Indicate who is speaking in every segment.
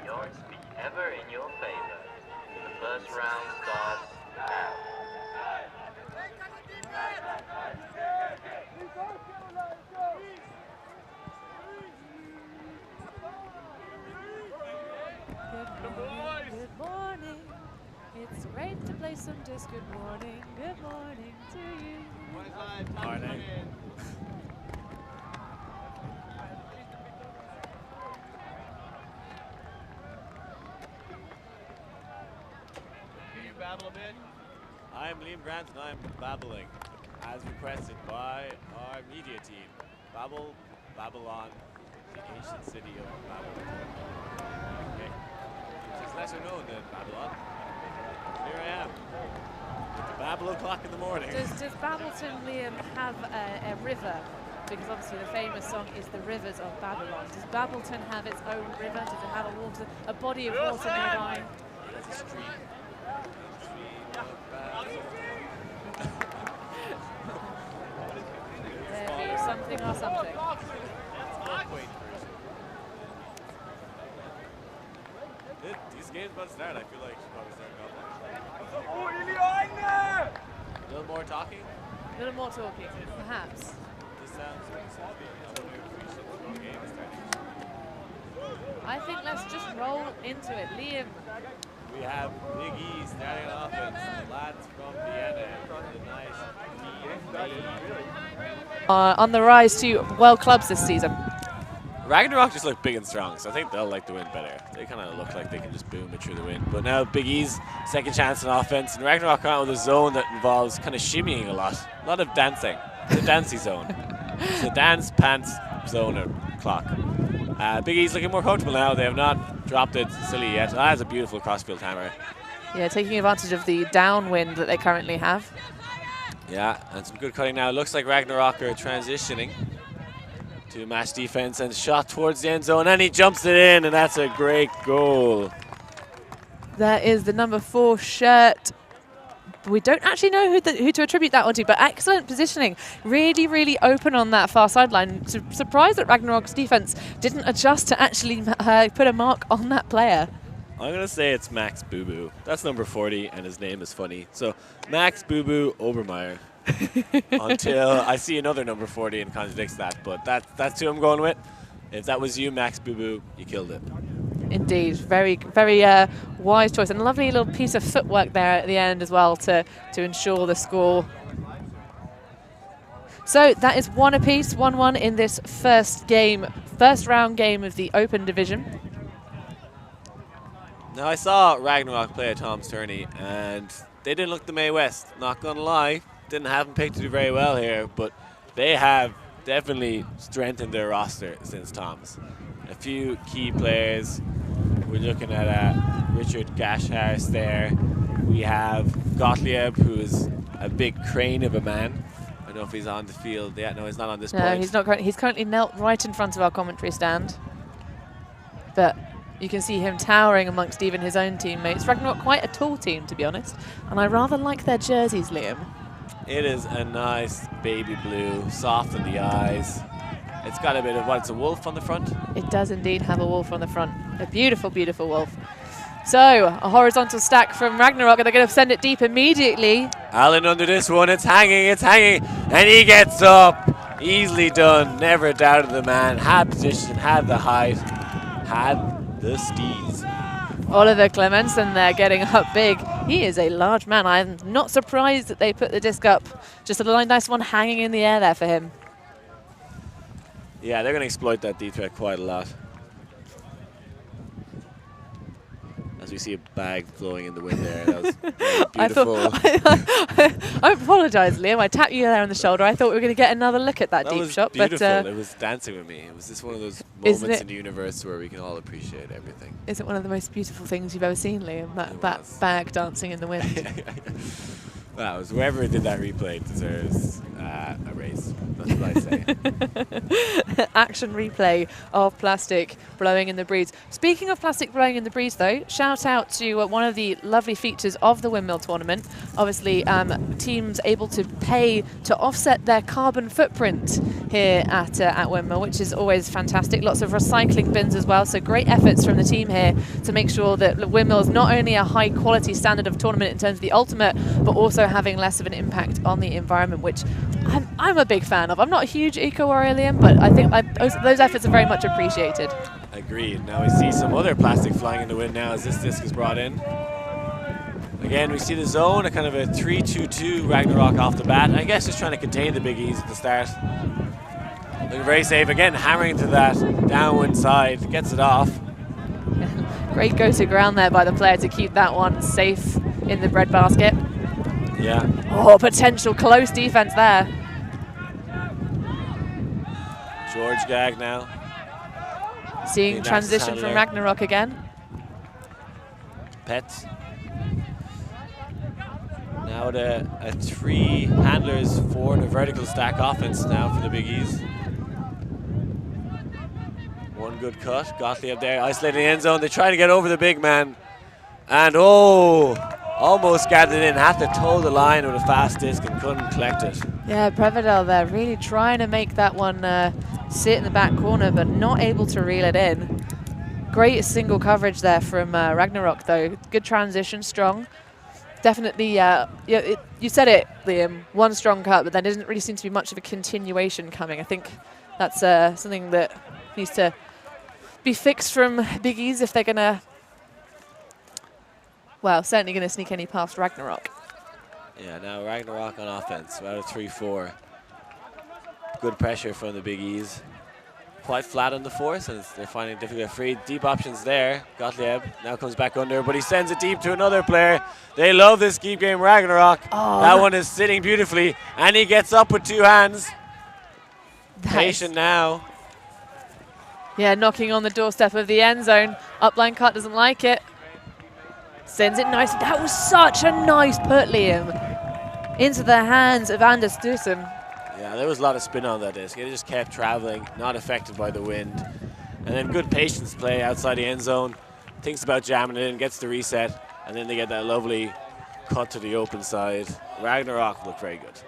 Speaker 1: the odds be ever in your favor. The first round starts now.
Speaker 2: Good morning. It's great to play some disc. Good morning. Good morning to you.
Speaker 3: Morning.
Speaker 4: Can you babble a bit?
Speaker 3: I'm Liam Grant and I'm babbling, as requested by our media team. Babble, Babylon, the ancient city of Babylon. Okay. Just lesser known than Babylon. Here I am, with the Babble o'clock in the morning.
Speaker 2: Does Babbleton, Liam, have a river? Because obviously the famous song is The Rivers of Babylon. Does Babbleton have its own river? Does it have a body of water nearby?
Speaker 3: There's a stream.
Speaker 2: There be something or something.
Speaker 3: These games about to start, I feel like should probably start up. A little more talking?
Speaker 2: A little more talking, perhaps.
Speaker 3: This sounds like I wonder if we should throw a game starting.
Speaker 2: I think let's just roll into it. Liam.
Speaker 3: We have Big E starting on offense. The lads from Vienna from the nice
Speaker 2: On the rise to world clubs this season.
Speaker 3: Ragnarok just look big and strong, so I think they'll like the win better. They kind of look like they can just boom it through the wind. But now Big E's second chance on offense, and Ragnarok come out with a zone that involves kind of shimmying a lot of dancing. The dancey zone. It's the dance pants zone or clock. Big E's looking more comfortable now. They have not dropped it silly yet. That's a beautiful crossfield hammer.
Speaker 2: Yeah, taking advantage of the downwind that they currently have.
Speaker 3: Yeah, and some good cutting now. Looks like Ragnarok are transitioning to match defense and shot towards the end zone, and he jumps it in, and that's a great goal.
Speaker 2: That is the number 4 shirt. We don't actually know who to attribute that one to, but excellent positioning. Really, really open on that far sideline. Surprised that Ragnarok's defense didn't adjust to actually put a mark on that player.
Speaker 3: I'm going to say it's Max Boo Boo. That's number 40, and his name is funny. So Max Boo Boo Obermeyer. Until I see another number 40 and contradicts that, but that's who I'm going with. If that was you, Max Boo Boo, you killed it.
Speaker 2: Indeed, very, very wise choice, and a lovely little piece of footwork there at the end as well to ensure the score. So that is 1 apiece, 1-1 in this first round game of the Open Division.
Speaker 3: Now I saw Ragnarok play at Tom's tourney, and they didn't look the Mae West. Not gonna lie, didn't have them picked to do very well here, but they have definitely strengthened their roster since Tom's. A few key players. We're looking at Richard Gashharst there. We have Gottlieb, who is a big crane of a man. I don't know if he's on the field yet. No, he's not on this point.
Speaker 2: No, he's not. He's currently knelt right in front of our commentary stand. But you can see him towering amongst even his own teammates. Ragnarok quite a tall team, to be honest. And I rather like their jerseys, Liam.
Speaker 3: It is a nice baby blue, soft in the eyes. It's got a bit of, it's a wolf on the front?
Speaker 2: It does indeed have a wolf on the front. A beautiful, beautiful wolf. So, a horizontal stack from Ragnarok, and they're going to send it deep immediately.
Speaker 3: Allen under this one, it's hanging, and he gets up. Easily done, never doubted the man. Had position, had the height, had the steez.
Speaker 2: Oliver Clemenson there getting up big. He is a large man. I'm not surprised that they put the disc up. Just a nice one hanging in the air there for him.
Speaker 3: Yeah, they're going to exploit that deep threat quite a lot. As we see a bag flowing in the wind there. That was beautiful.
Speaker 2: I apologise, Liam. I tapped you there on the shoulder. I thought we were going to get another look at that deep shot.
Speaker 3: Beautiful.
Speaker 2: But
Speaker 3: it was dancing with me. It was just one of those moments in the universe where we can all appreciate everything.
Speaker 2: Is it one of the most beautiful things you've ever seen, Liam? That bag dancing in the wind.
Speaker 3: Well, it was whoever did that replay deserves a race. That's what I say.
Speaker 2: Action replay of plastic blowing in the breeze. Speaking of plastic blowing in the breeze, though, shout out to one of the lovely features of the Windmill tournament. Obviously, teams able to pay to offset their carbon footprint here at Windmill, which is always fantastic. Lots of recycling bins as well, so great efforts from the team here to make sure that Windmill is not only a high quality standard of tournament in terms of the ultimate, but also having less of an impact on the environment, which I'm a big fan of. I'm not a huge eco-warrior, Liam, but I think those efforts are very much appreciated.
Speaker 3: Agreed. Now we see some other plastic flying in the wind now as this disc is brought in. Again, we see the zone, a kind of a 3-2-2 Ragnarok off the bat. I guess just trying to contain the bigEZ at the start. Looking very safe. Again, hammering to that downwind side. Gets it off.
Speaker 2: Great go-to ground there by the player to keep that one safe in the breadbasket.
Speaker 3: Yeah.
Speaker 2: Oh, potential close defense there.
Speaker 3: George Gag now.
Speaker 2: Seeing transition from Ragnarok again.
Speaker 3: Pets. Now a 3 handlers for the vertical stack offense now for the bigEZ. One good cut. Gottlieb there, isolating the end zone. They try to get over the big man. And almost gathered in. Had to toe the line with a fast disc and couldn't collect it.
Speaker 2: Yeah, Prevedel there really trying to make that one sit in the back corner, but not able to reel it in. Great single coverage there from Ragnarok, though. Good transition, strong. Definitely, you said it, Liam, one strong cut, but there doesn't really seem to be much of a continuation coming. I think that's something that needs to be fixed from bigEZ if they're going to, well, certainly going to sneak any past Ragnarok.
Speaker 3: Yeah, now Ragnarok on offense, about a 3-4. Good pressure from the bigEZ. Quite flat on the force, and they're finding it difficult to free. Deep options there. Gottlieb now comes back under, but he sends it deep to another player. They love this keep game Ragnarok. Oh, that one is sitting beautifully, and he gets up with 2 hands. Patient now.
Speaker 2: Yeah, knocking on the doorstep of the end zone. Upline cut doesn't like it. Sends it nicely. That was such a nice put, Liam. Into the hands of Anders Dusen.
Speaker 3: Yeah, there was a lot of spin on that disc. It just kept traveling, not affected by the wind. And then good patience play outside the end zone. Thinks about jamming it in, gets the reset, and then they get that lovely cut to the open side. Ragnarok look very good.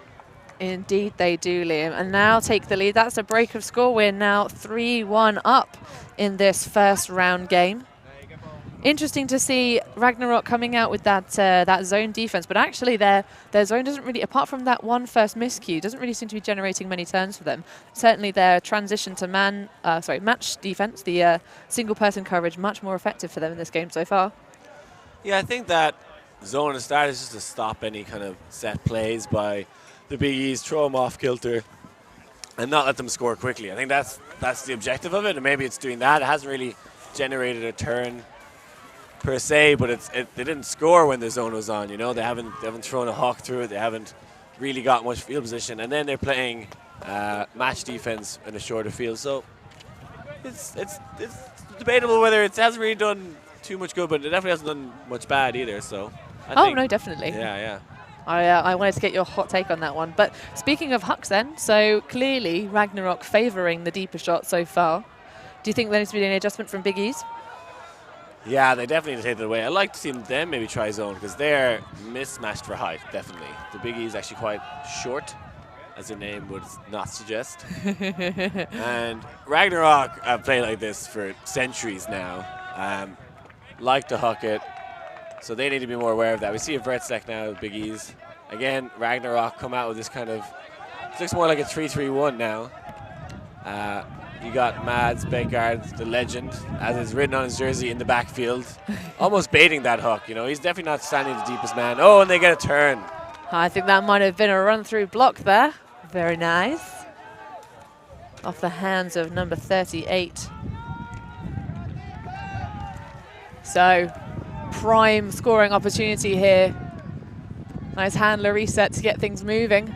Speaker 2: Indeed they do, Liam. And now take the lead. That's a break of score. We're now 3-1 up in this first round game. Interesting to see Ragnarok coming out with that that zone defense, but actually their zone doesn't really, apart from that one first miscue, doesn't really seem to be generating many turns for them. Certainly their transition to match defense, the single person coverage, much more effective for them in this game so far.
Speaker 3: Yeah, I think that zone at the start is just to stop any kind of set plays by the bigEZ, throw them off kilter, and not let them score quickly. I think that's the objective of it, and maybe it's doing that. It hasn't really generated a turn per se, but they didn't score when the zone was on. You know, they haven't thrown a hawk through it. They haven't really got much field position, and then they're playing match defense in a shorter field. So it's debatable whether it hasn't really done too much good, but it definitely hasn't done much bad either. So I think,
Speaker 2: no, definitely.
Speaker 3: Yeah.
Speaker 2: I wanted to get your hot take on that one. But speaking of hucks then, so clearly Ragnarok favouring the deeper shot so far. Do you think there needs to be any adjustment from bigEZ?
Speaker 3: Yeah, they definitely need to take it away. I'd like to see them maybe try zone, because they're mismatched for height, definitely. The bigEZ is actually quite short, as their name would not suggest. And Ragnarok have played like this for centuries now. Like to huck it, so they need to be more aware of that. We see a Vertsec now with bigEZ. Again, Ragnarok come out with this kind of, it looks more like a 3-3-1 now. You got Mads Begard, the legend, as is written on his jersey, in the backfield. Almost baiting that hook, you know. He's definitely not standing the deepest man. Oh, and they get a turn.
Speaker 2: I think that might have been a run-through block there. Very nice. Off the hands of number 38. So, prime scoring opportunity here. Nice handler reset to get things moving.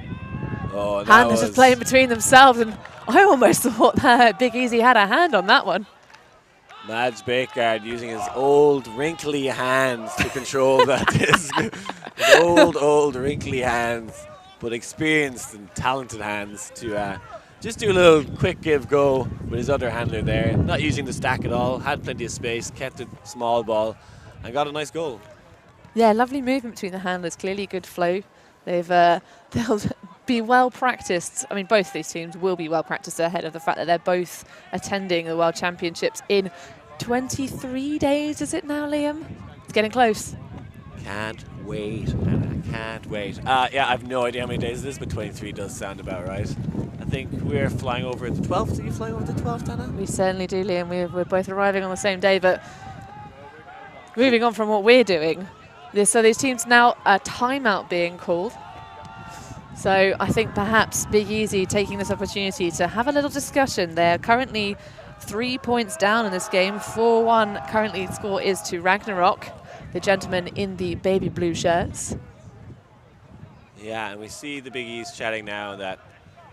Speaker 3: Oh,
Speaker 2: Handlers just playing between themselves, and I almost thought that bigEZ had a hand on that one.
Speaker 3: Mads Begard using his old wrinkly hands to control that disc old wrinkly hands, but experienced and talented hands to just do a little quick give go with his other handler there. Not using the stack at all, had plenty of space, kept it small ball, and got a nice goal.
Speaker 2: Yeah, lovely movement between the handlers. Clearly good flow. They'll be well practiced. I mean, both these teams will be well practiced ahead of the fact that they're both attending the World Championships in 23 days. Is it now, Liam? It's getting close.
Speaker 3: Can't wait, and I can't wait. Yeah, I have no idea how many days it is, but 23 does sound about right. I think we're flying over the 12th. Are you flying over the 12th, Anna?
Speaker 2: We certainly do, Liam. We're both arriving on the same day, but moving on from what we're doing. So these teams now, a timeout being called. So I think perhaps bigEZ taking this opportunity to have a little discussion. They're currently 3 points down in this game. 4-1 currently the score is to Ragnarok, the gentleman in the baby blue shirts.
Speaker 3: Yeah, and we see the bigEZ chatting now in that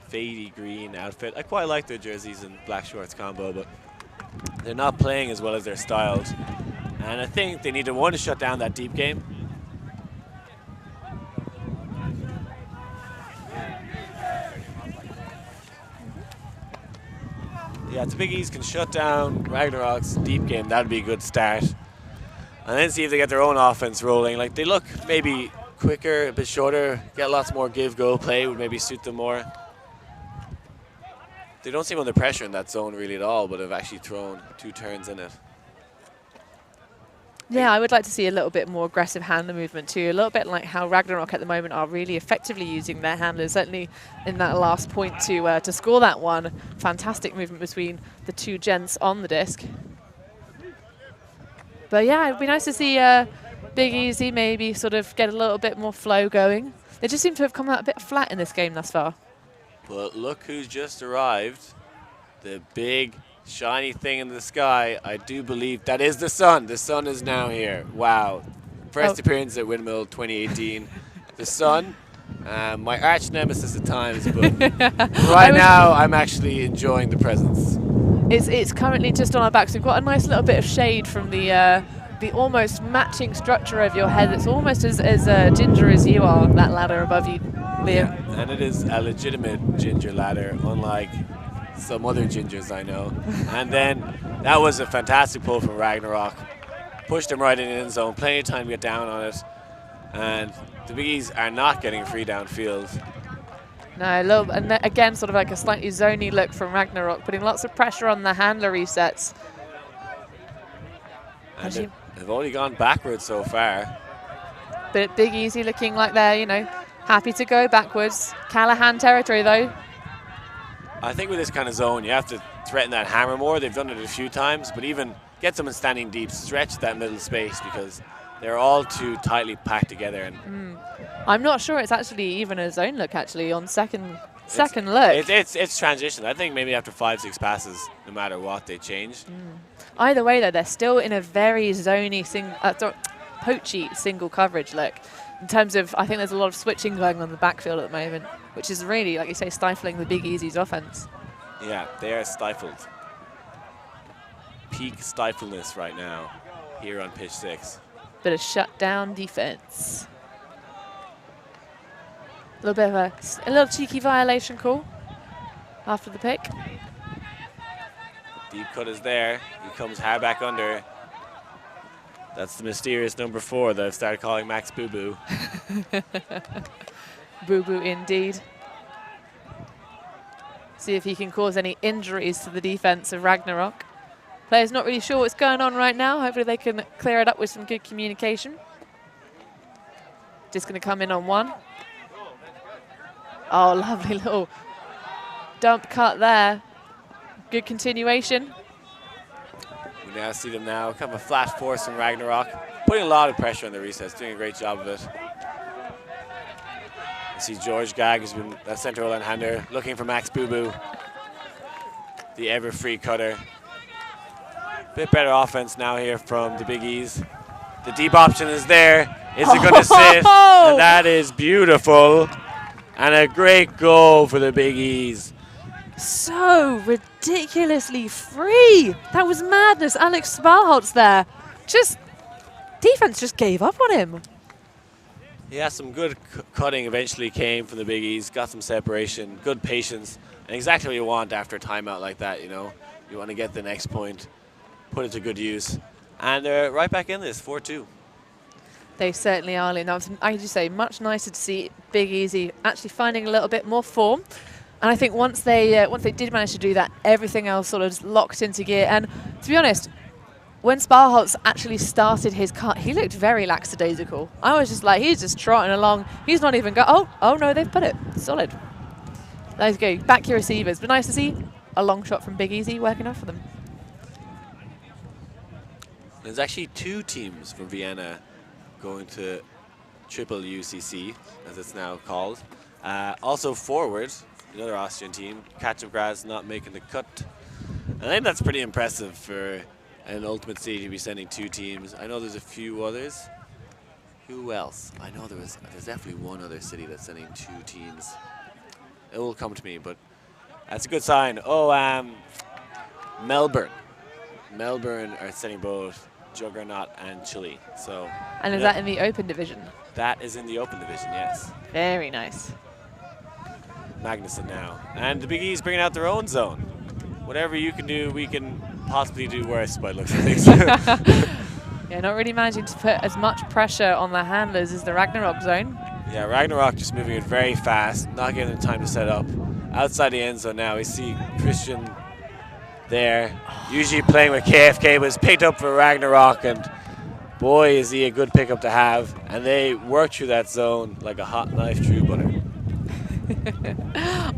Speaker 3: fadey green outfit. I quite like their jerseys and black shorts combo, but they're not playing as well as they're styled. And I think they need to shut down that deep game. Yeah, if the bigEZ can shut down Ragnarok's deep game, that'd be a good start. And then see if they get their own offense rolling. Like, they look maybe quicker, a bit shorter, get lots more give-go play would maybe suit them more. They don't seem under pressure in that zone really at all, but have actually thrown 2 turns in it.
Speaker 2: Yeah, I would like to see a little bit more aggressive handler movement too. A little bit like how Ragnarok at the moment are really effectively using their handlers. Certainly in that last point to score that one. Fantastic movement between the two gents on the disc. But yeah, it'd be nice to see bigEZ maybe sort of get a little bit more flow going. They just seem to have come out a bit flat in this game thus far.
Speaker 3: But look who's just arrived. The big shiny thing in the sky. I do believe that is the sun. The sun is now here. Wow. First appearance at Windmill 2018. The sun. My arch nemesis at times, but right now I'm actually enjoying the presence.
Speaker 2: It's currently just on our backs. We've got a nice little bit of shade from the almost matching structure of your head. It's almost as ginger as you are, that ladder above you, Liam.
Speaker 3: Yeah, and it is a legitimate ginger ladder, unlike some other gingers I know. And then that was a fantastic pull from Ragnarok. Pushed him right in the end zone, plenty of time to get down on it. And the bigEZ are not getting free downfield.
Speaker 2: No, and again, sort of like a slightly zony look from Ragnarok, putting lots of pressure on the handler resets.
Speaker 3: And they've only gone backwards so far.
Speaker 2: But bigEZ looking like they're, you know, happy to go backwards. Callahan territory, though.
Speaker 3: I think with this kind of zone, you have to threaten that hammer more. They've done it a few times, but even get someone standing deep, stretch that middle space because they're all too tightly packed together. And
Speaker 2: I'm not sure it's actually even a zone look, actually, on second look.
Speaker 3: It's transition. I think maybe after 5-6 passes, no matter what, they change.
Speaker 2: Either way, though, they're still in a very zony, poachy single coverage look. In terms of, I think there's a lot of switching going on in the backfield at the moment, which is really, like you say, stifling the bigEZ's offense.
Speaker 3: Yeah, they are stifled. Peak stifleness right now here on pitch 6.
Speaker 2: Bit of shutdown defense. A little bit of a little cheeky violation call after the pick.
Speaker 3: Deep cut is there. He comes high back under. That's the mysterious number 4 that I've started calling Max Boo Boo.
Speaker 2: Boo Boo indeed. See if he can cause any injuries to the defense of Ragnarok. Players not really sure what's going on right now. Hopefully they can clear it up with some good communication. Just going to come in on one. Oh, lovely little dump cut there. Good continuation.
Speaker 3: We now see them now, kind of a flat force from Ragnarok, putting a lot of pressure on the resets, doing a great job of it. You see George Gag, who's been a central line hander, looking for Max Boo Boo, the ever free cutter. Bit better offense now here from the bigEZ. The deep option is there. Is it going to sit? And that is beautiful. And a great goal for the bigEZ.
Speaker 2: So ridiculously free. That was madness. Alex Sparholtz there. Defense just gave up on him.
Speaker 3: Yeah, some good cutting eventually came from the bigEZ, got some separation, good patience, and exactly what you want after a timeout like that, you know. You want to get the next point, put it to good use, and they're right back in this, 4-2.
Speaker 2: They certainly are, Lynn. I just say, much nicer to see bigEZ actually finding a little bit more form. And I think once they did manage to do that, everything else sort of locked into gear. And to be honest, when Sparholz actually started his cut, he looked very lackadaisical. I was just like, he's just trotting along. He's not even oh no, they've put it. Solid. Let's go. Back your receivers. But nice to see a long shot from bigEZ working out for them.
Speaker 3: There's actually 2 teams from Vienna going to triple UCC, as it's now called. Also forward, another Austrian team. Kacem not making the cut. I think that's pretty impressive for an Ultimate City to be sending 2 teams. I know there's a few others. Who else? I know there's definitely one other city that's sending 2 teams. It will come to me, but that's a good sign. Oh, Melbourne. Melbourne are sending both Juggernaut and Chile. So.
Speaker 2: And is that in the open division?
Speaker 3: That is in the open division, yes.
Speaker 2: Very nice.
Speaker 3: Magnuson now. And the bigEZ bringing out their own zone. Whatever you can do, we can possibly do worse by looks of things.
Speaker 2: Yeah, not really managing to put as much pressure on the handlers as the Ragnarok zone.
Speaker 3: Yeah, Ragnarok just moving it very fast, not giving them time to set up. Outside the end zone now, we see Christian there. Usually playing with KFK, but it's picked up for Ragnarok, and boy, is he a good pickup to have. And they work through that zone like a hot knife through butter.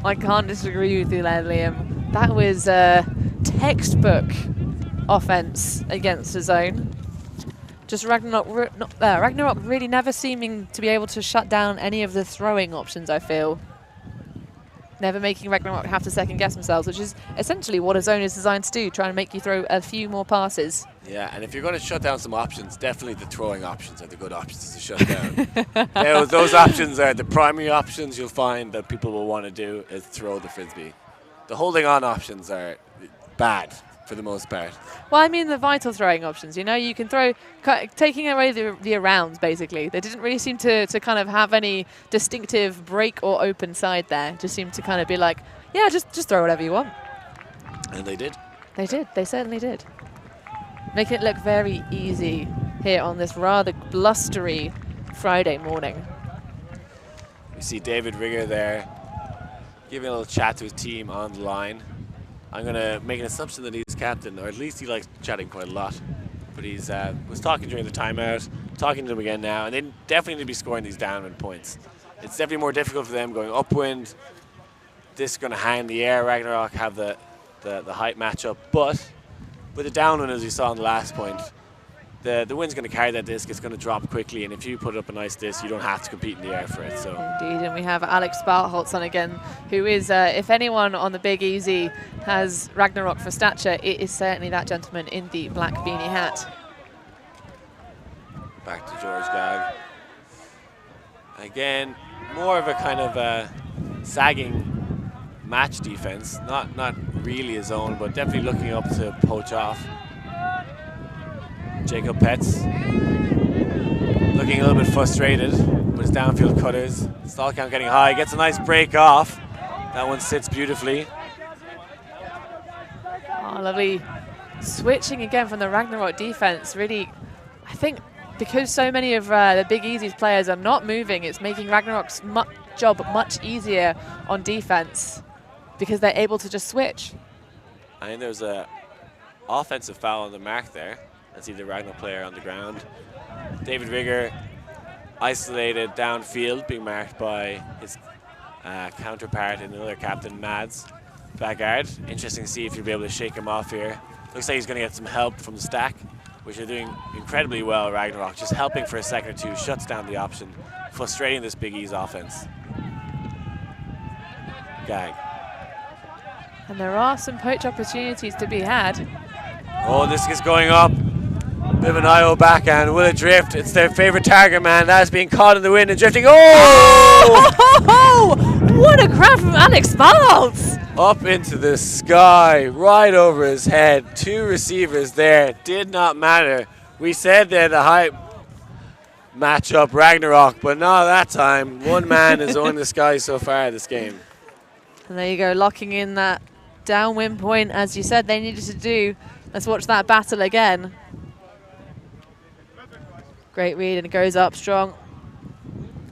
Speaker 2: I can't disagree with you there, Liam. That was a textbook offense against the zone. Just Ragnarok really never seeming to be able to shut down any of the throwing options, I feel. Never making Ragnarok have to second guess themselves, which is essentially what a zone is designed to do, trying to make you throw a few more passes.
Speaker 3: Yeah, and if you're going to shut down some options, definitely the throwing options are the good options to shut down. Those options are the primary options you'll find that people will want to do is throw the frisbee. The holding on options are bad for the most part.
Speaker 2: Well, I mean the vital throwing options. You know, you can throw, taking away the arounds, basically. They didn't really seem to kind of have any distinctive break or open side there. Just seemed to kind of be like, yeah, just throw whatever you want.
Speaker 3: And they did.
Speaker 2: They did. They certainly did. Making it look very easy here on this rather blustery Friday morning.
Speaker 3: You see David Rigger there giving a little chat to his team on the line. I'm going to make an assumption that he's captain, or at least he likes chatting quite a lot. But he's was talking during the timeout, talking to them again now, and they definitely need to be scoring these downwind points. It's definitely more difficult for them going upwind. This is going to hang in the air. Ragnarok have the height matchup, but with the downwind, as we saw in the last point, the wind's going to carry that disc. It's going to drop quickly, and if you put up a nice disc, you don't have to compete in the air for it. So
Speaker 2: indeed, and we have Alex Sparholz on again, who is, if anyone on the bigEZ has Ragnarok for stature, it is certainly that gentleman in the black beanie hat.
Speaker 3: Back to George Gag. Again, more of a kind of sagging match defense. Not really his own, but definitely looking up to poach off. Jacob Petz looking a little bit frustrated with his downfield cutters. Stall count getting high, gets a nice break off. That one sits beautifully.
Speaker 2: Oh, lovely. Switching again from the Ragnarok defense. Really, I think because so many of the bigEZ's players are not moving, it's making Ragnarok's job much easier on defense because they're able to just switch.
Speaker 3: I think there's a offensive foul on the mark there. I see the Ragnarok player on the ground. David Rigger isolated downfield, being marked by his counterpart and another captain, Mads Bagard. Interesting to see if you'll be able to shake him off here. Looks like he's going to get some help from the stack, which are doing incredibly well. Ragnarok just helping for a second or two, shuts down the option, frustrating this bigEZ offense. Gag.
Speaker 2: And there are some poach opportunities to be had.
Speaker 3: Oh, this is going up. Bit of an IO backhand. Will it drift? It's their favorite target man. That's being caught in the wind and drifting. Oh!
Speaker 2: What a grab from Alex Sparholz!
Speaker 3: Up into the sky, right over his head. 2 receivers there. Did not matter. We said that the height match up Ragnarok, but not that time. One man is owning the sky so far this game.
Speaker 2: And there you go, locking in that downwind point, as you said they needed to do. Let's watch that battle again. Great read, and it goes up strong.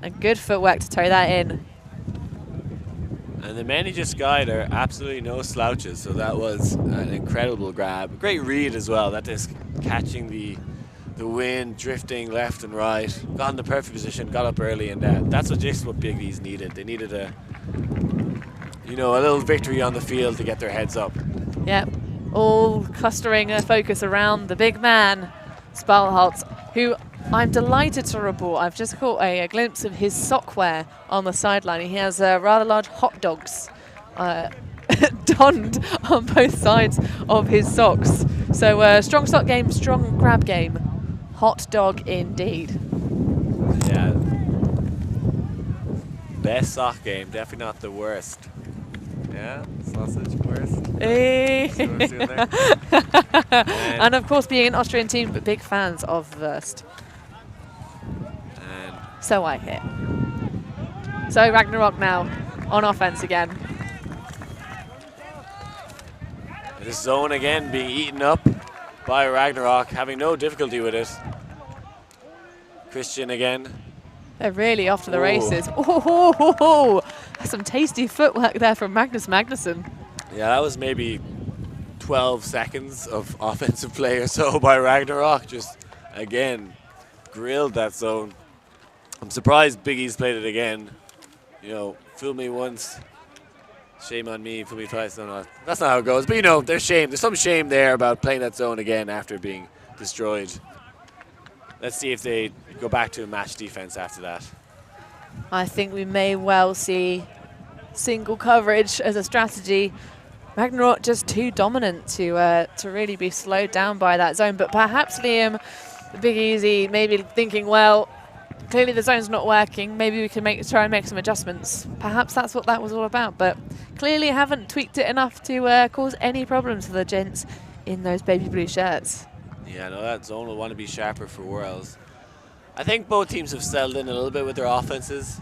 Speaker 2: And good footwork to tow that in.
Speaker 3: And the men he just skied are absolutely no slouches, so that was an incredible grab. Great read as well, that is catching the wind, drifting left and right. Got in the perfect position, got up early, and that's just what bigEZ needed. They needed a little victory on the field to get their heads up.
Speaker 2: Yep, all clustering a focus around the big man, Spalholz, who I'm delighted to report I've just caught a glimpse of his sockwear on the sideline. He has rather large hot dogs donned on both sides of his socks. So strong sock game, strong grab game. Hot dog indeed.
Speaker 3: Yeah. Best sock game, definitely not the worst. Yeah, sausage worst.
Speaker 2: Hey.
Speaker 3: And
Speaker 2: And of course, being an Austrian team, but big fans of Wurst. So I hear. So Ragnarok now on offense again.
Speaker 3: this zone again being eaten up by Ragnarok, having no difficulty with it. Christian again.
Speaker 2: They're really off to the races. Oh, that's some tasty footwork there from Magnus Magnusson.
Speaker 3: Yeah, that was maybe 12 seconds of offensive play or so by Ragnarok. Just, again, grilled that zone. I'm surprised bigEZ played it again. You know, fool me once, shame on me, fool me twice. No, that's not how it goes. But, you know, there's some shame there about playing that zone again after being destroyed. Let's see if they go back to a match defense after that.
Speaker 2: I think we may well see single coverage as a strategy. Ragnarok just too dominant to really be slowed down by that zone. But perhaps Liam, bigEZ, maybe thinking, well, clearly the zone's not working. Maybe we can try and make some adjustments. Perhaps that's what that was all about. But clearly haven't tweaked it enough to cause any problems for the gents in those baby blue shirts.
Speaker 3: Yeah, no, that zone will want to be sharper for Worlds. I think both teams have settled in a little bit with their offenses.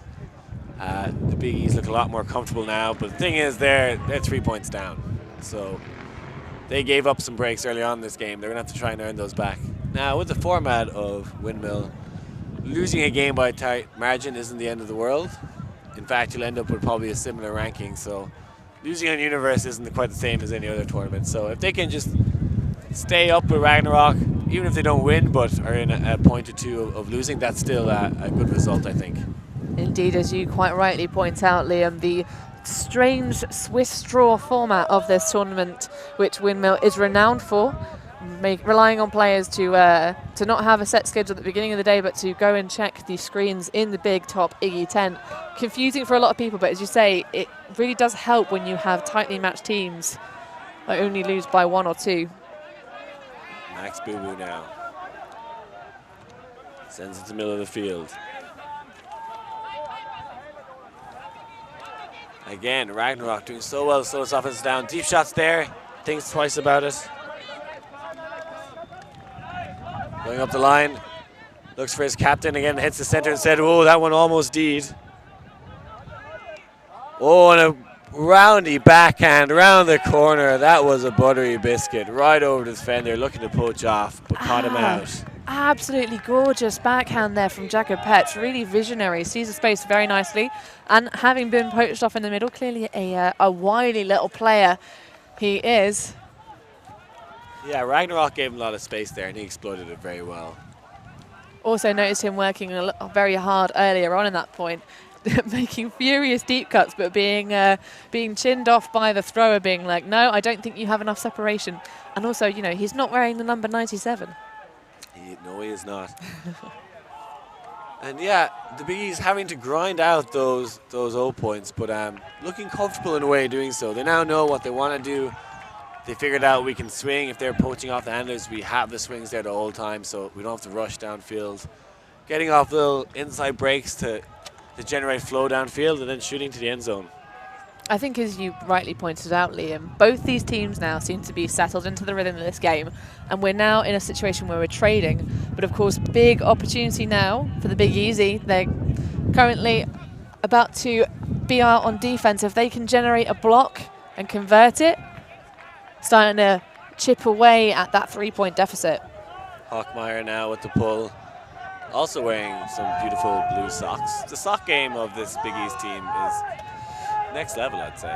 Speaker 3: The bigEZ look a lot more comfortable now, but the thing is they're 3 points down. So they gave up some breaks early on in this game. They're going to have to try and earn those back. Now, with the format of Windmill, losing a game by a tight margin isn't the end of the world. In fact, you'll end up with probably a similar ranking. So losing on Universe isn't quite the same as any other tournament. So if they can just stay up with Ragnarok, even if they don't win but are in a point or two of losing, that's still a good result, I think.
Speaker 2: Indeed, as you quite rightly point out, Liam, the strange Swiss straw format of this tournament, which Windmill is renowned for, relying on players to not have a set schedule at the beginning of the day, but to go and check the screens in the big top IGI tent. Confusing for a lot of people, but as you say, it really does help when you have tightly matched teams that only lose by 1 or 2.
Speaker 3: Max Boo Boo now. Sends it to the middle of the field. Again, Ragnarok doing so well to slow his offense down. Deep shots there. Thinks twice about it. Going up the line. Looks for his captain again. Hits the center instead. Oh, that one almost D'd. Oh, and a roundy backhand around the corner. That was a buttery biscuit. Right over the defender, looking to poach off, but caught him out.
Speaker 2: Absolutely gorgeous backhand there from Jakob Petz. Really visionary. Sees the space very nicely. And having been poached off in the middle, clearly a wily little player he is.
Speaker 3: Yeah, Ragnarok gave him a lot of space there, and he exploited it very well.
Speaker 2: Also noticed him working very hard earlier on in that point, making furious deep cuts, but being chinned off by the thrower, being like, no, I don't think you have enough separation. And also, you know, he's not wearing the number 97.
Speaker 3: No, he is not. And yeah, the bigEZ having to grind out those 0 points, but looking comfortable in a way doing so. They now know what they want to do. They figured out we can swing. If they're poaching off the handlers, we have the swings there the whole time, so we don't have to rush downfield. Getting off little inside breaks to generate flow downfield and then shooting to the end zone.
Speaker 2: I think, as you rightly pointed out, Liam, both these teams now seem to be settled into the rhythm of this game, and we're now in a situation where we're trading. But of course, big opportunity now for the bigEZ. They're currently about to be out on defense. If they can generate a block and convert it, starting to chip away at that 3-point deficit.
Speaker 3: Hockmeyer now with the pull. Also wearing some beautiful blue socks. The sock game of this bigEZ team is next level, I'd say.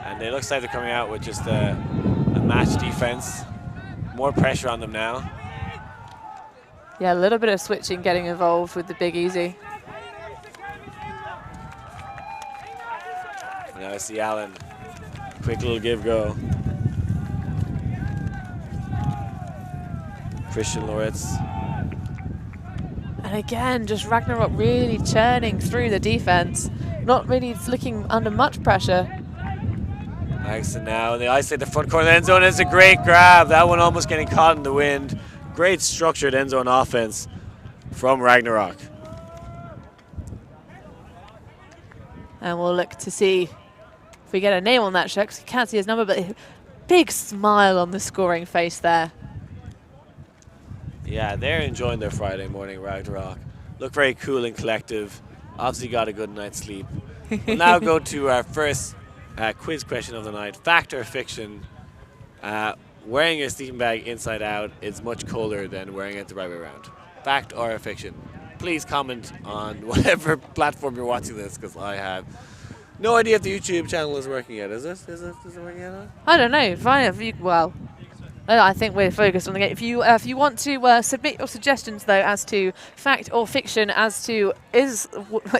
Speaker 3: And it looks like they're coming out with just a match defense. More pressure on them now.
Speaker 2: Yeah, a little bit of switching getting involved with the bigEZ.
Speaker 3: Now I see Allen. Quick little give-go. Christian Loritz.
Speaker 2: And again, just Ragnarok really churning through the defense. Not really looking under much pressure.
Speaker 3: Langston now, they isolate the front corner of the end zone. It's a great grab. That one almost getting caught in the wind. Great structured end zone offense from Ragnarok.
Speaker 2: And we'll look to see if we get a name on that shot, because you can't see his number, but a big smile on the scoring face there.
Speaker 3: Yeah, they're enjoying their Friday morning, Ragnarok. Look very cool and collective. Obviously got a good night's sleep. We'll now go to our first quiz question of the night. Fact or fiction? Wearing a sleeping bag inside out is much colder than wearing it the right way around. Fact or fiction? Please comment on whatever platform you're watching this, because I have no idea if the YouTube channel is working yet. Is it working yet?
Speaker 2: I don't know. Fine if you, well, I think we're focused on the game. If you want to submit your suggestions, though, as to fact or fiction, as to is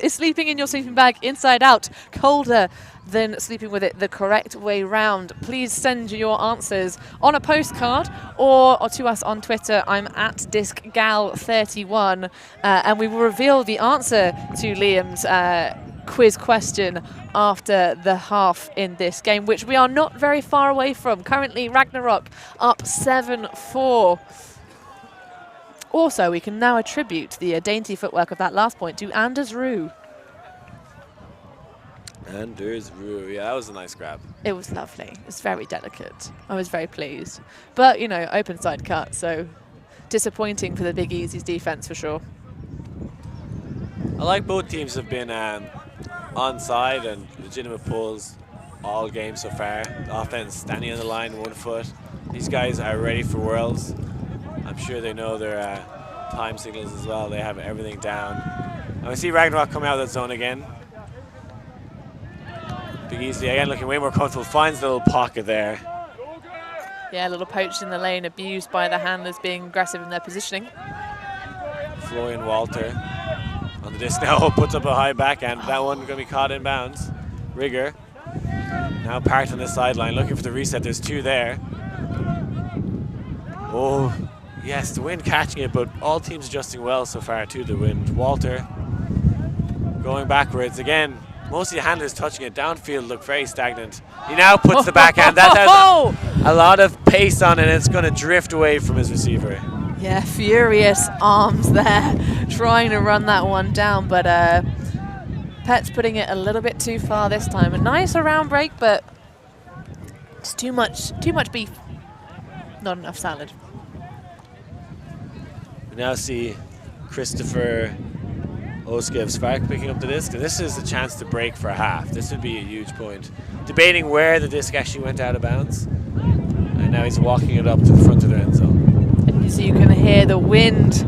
Speaker 2: sleeping in your sleeping bag inside out colder than sleeping with it the correct way round, please send your answers on a postcard or to us on Twitter. I'm at DiscGal31, and we will reveal the answer to Liam's quiz question after the half in this game, which we are not very far away from. Currently, Ragnarok up 7-4. Also, we can now attribute the dainty footwork of that last point to Anders Rue.
Speaker 3: Anders Rue, yeah, that was a nice grab.
Speaker 2: It was lovely. It was very delicate. I was very pleased. But, you know, open side cut, so disappointing for the bigEZ's defense for sure.
Speaker 3: I like both teams have been onside and legitimate pulls all game so far. The offense standing on the line, 1 foot. These guys are ready for Worlds. I'm sure they know their time signals as well. They have everything down. And we see Ragnarok coming out of that zone again. bigEZ again looking way more comfortable, finds the little pocket there.
Speaker 2: Yeah, a little poach in the lane, abused by the handlers being aggressive in their positioning.
Speaker 3: Florian Walter on the disc now, puts up a high backhand. That one going to be caught in bounds. Rigger now parked on the sideline looking for the reset. There's 2 there. Oh, yes, the wind catching it, but all teams adjusting well so far to the wind. Walter going backwards again. Most of the handlers touching it. Downfield look very stagnant. He now puts the backhand. That has a lot of pace on it, and it's going to drift away from his receiver.
Speaker 2: Yeah, furious arms there, trying to run that one down, but Pet's putting it a little bit too far this time. A nice around break, but it's too much beef. Not enough salad.
Speaker 3: We now see Christopher Oskiv Spark picking up the disc, and this is a chance to break for a half. This would be a huge point. Debating where the disc actually went out of bounds, and now he's walking it up to the front of the end zone.
Speaker 2: And so you can hear the wind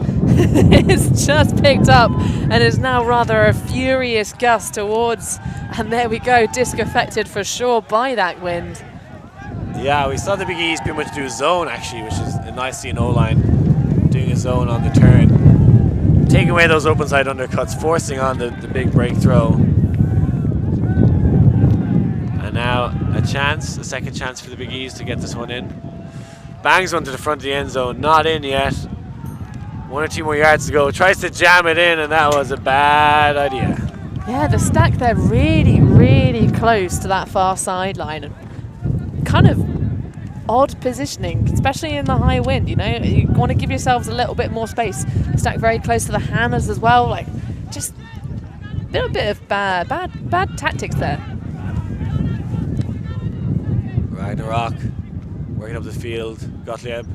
Speaker 2: is just picked up and is now rather a furious gust towards, and there we go, disc affected for sure by that wind.
Speaker 3: Yeah, we saw the bigEZ pretty much do a zone actually, which is a nice seeing O-line doing a zone on the turn. Taking away those open side undercuts, forcing on the big break throw. And now a second chance for the bigEZ to get this one in. Bangs one to the front of the end zone, not in yet. 1 or 2 more yards to go. Tries to jam it in, and that was a bad idea.
Speaker 2: Yeah, the stack there really, really close to that far sideline. Kind of odd positioning, especially in the high wind, you know. You want to give yourselves a little bit more space. Stack very close to the handlers as well. Like, just a little bit of bad tactics there.
Speaker 3: Ragnarok working up the field. Gottlieb.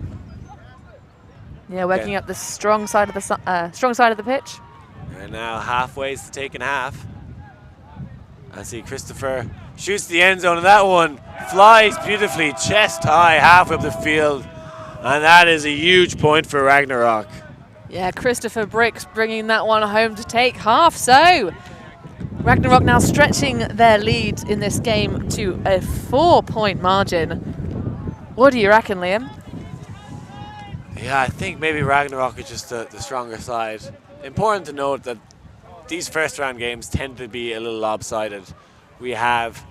Speaker 2: Yeah, working up the strong side of the pitch.
Speaker 3: And now halfway to taking half. I see Christopher shoots the end zone, and that one flies beautifully, chest high, halfway up the field. And that is a huge point for Ragnarok.
Speaker 2: Yeah, Christopher Bricks bringing that one home to take half. So Ragnarok now stretching their lead in this game to a 4-point margin. What do you reckon, Liam?
Speaker 3: Yeah, I think maybe Ragnarok is just the stronger side. Important to note that these first round games tend to be a little lopsided. We have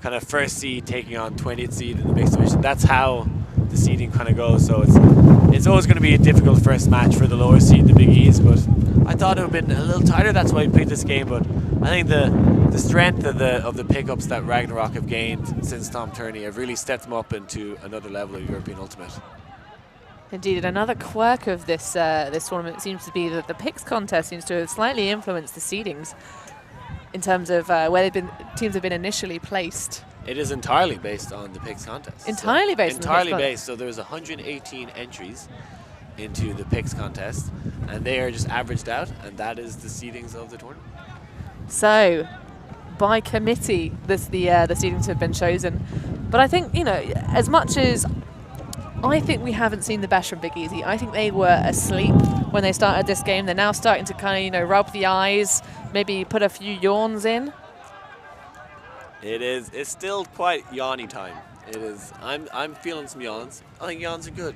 Speaker 3: kind of first seed taking on 20th seed in the mixed division. That's how the seeding kind of goes. So it's always going to be a difficult first match for the lower seed, the bigEZ. But I thought it would have been a little tighter. That's why we picked this game. But I think the strength of the pickups that Ragnarok have gained since Tom Turney have really stepped them up into another level of European Ultimate.
Speaker 2: Indeed, and another quirk of this this tournament seems to be that the picks contest seems to have slightly influenced the seedings in terms of where teams have been initially placed.
Speaker 3: It is entirely based on the picks contest.
Speaker 2: Entirely based on the picks
Speaker 3: entirely based. So there's 118 entries into the picks contest, and they are just averaged out, and that is the seedings of the tournament.
Speaker 2: So, by committee, the seedings have been chosen. But I think, you know, as much as I think we haven't seen the best from bigEZ. I think they were asleep when they started this game. They're now starting to kind of, you know, rub the eyes, maybe put a few yawns in.
Speaker 3: It's still quite yawny time. It is. I'm feeling some yawns. I think yawns are good.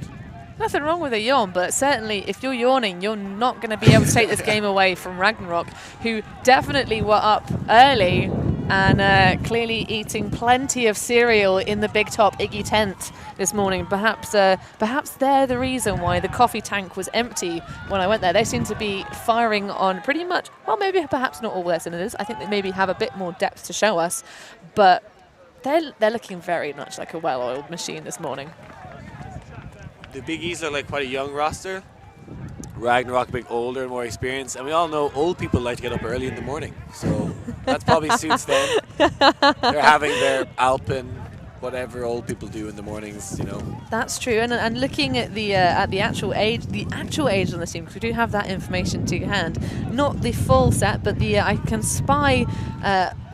Speaker 2: Nothing wrong with a yawn, but certainly if you're yawning, you're not going to be able to take this game away from Ragnarok, who definitely were up early and clearly eating plenty of cereal in the big top Iggy tent this morning. Perhaps they're the reason why the coffee tank was empty when I went there. They seem to be firing on pretty much, well, maybe perhaps not all their cylinders. I think they maybe have a bit more depth to show us, but they're looking very much like a well-oiled machine this morning.
Speaker 3: The bigEZ look like quite a young roster. Ragnarok a bit older and more experienced, and we all know old people like to get up early in the morning, so that probably suits them. They're having their Alpen, whatever old people do in the mornings, you know.
Speaker 2: That's true, and looking at the actual age on the team, because we do have that information to hand. Not the full set, but I can spy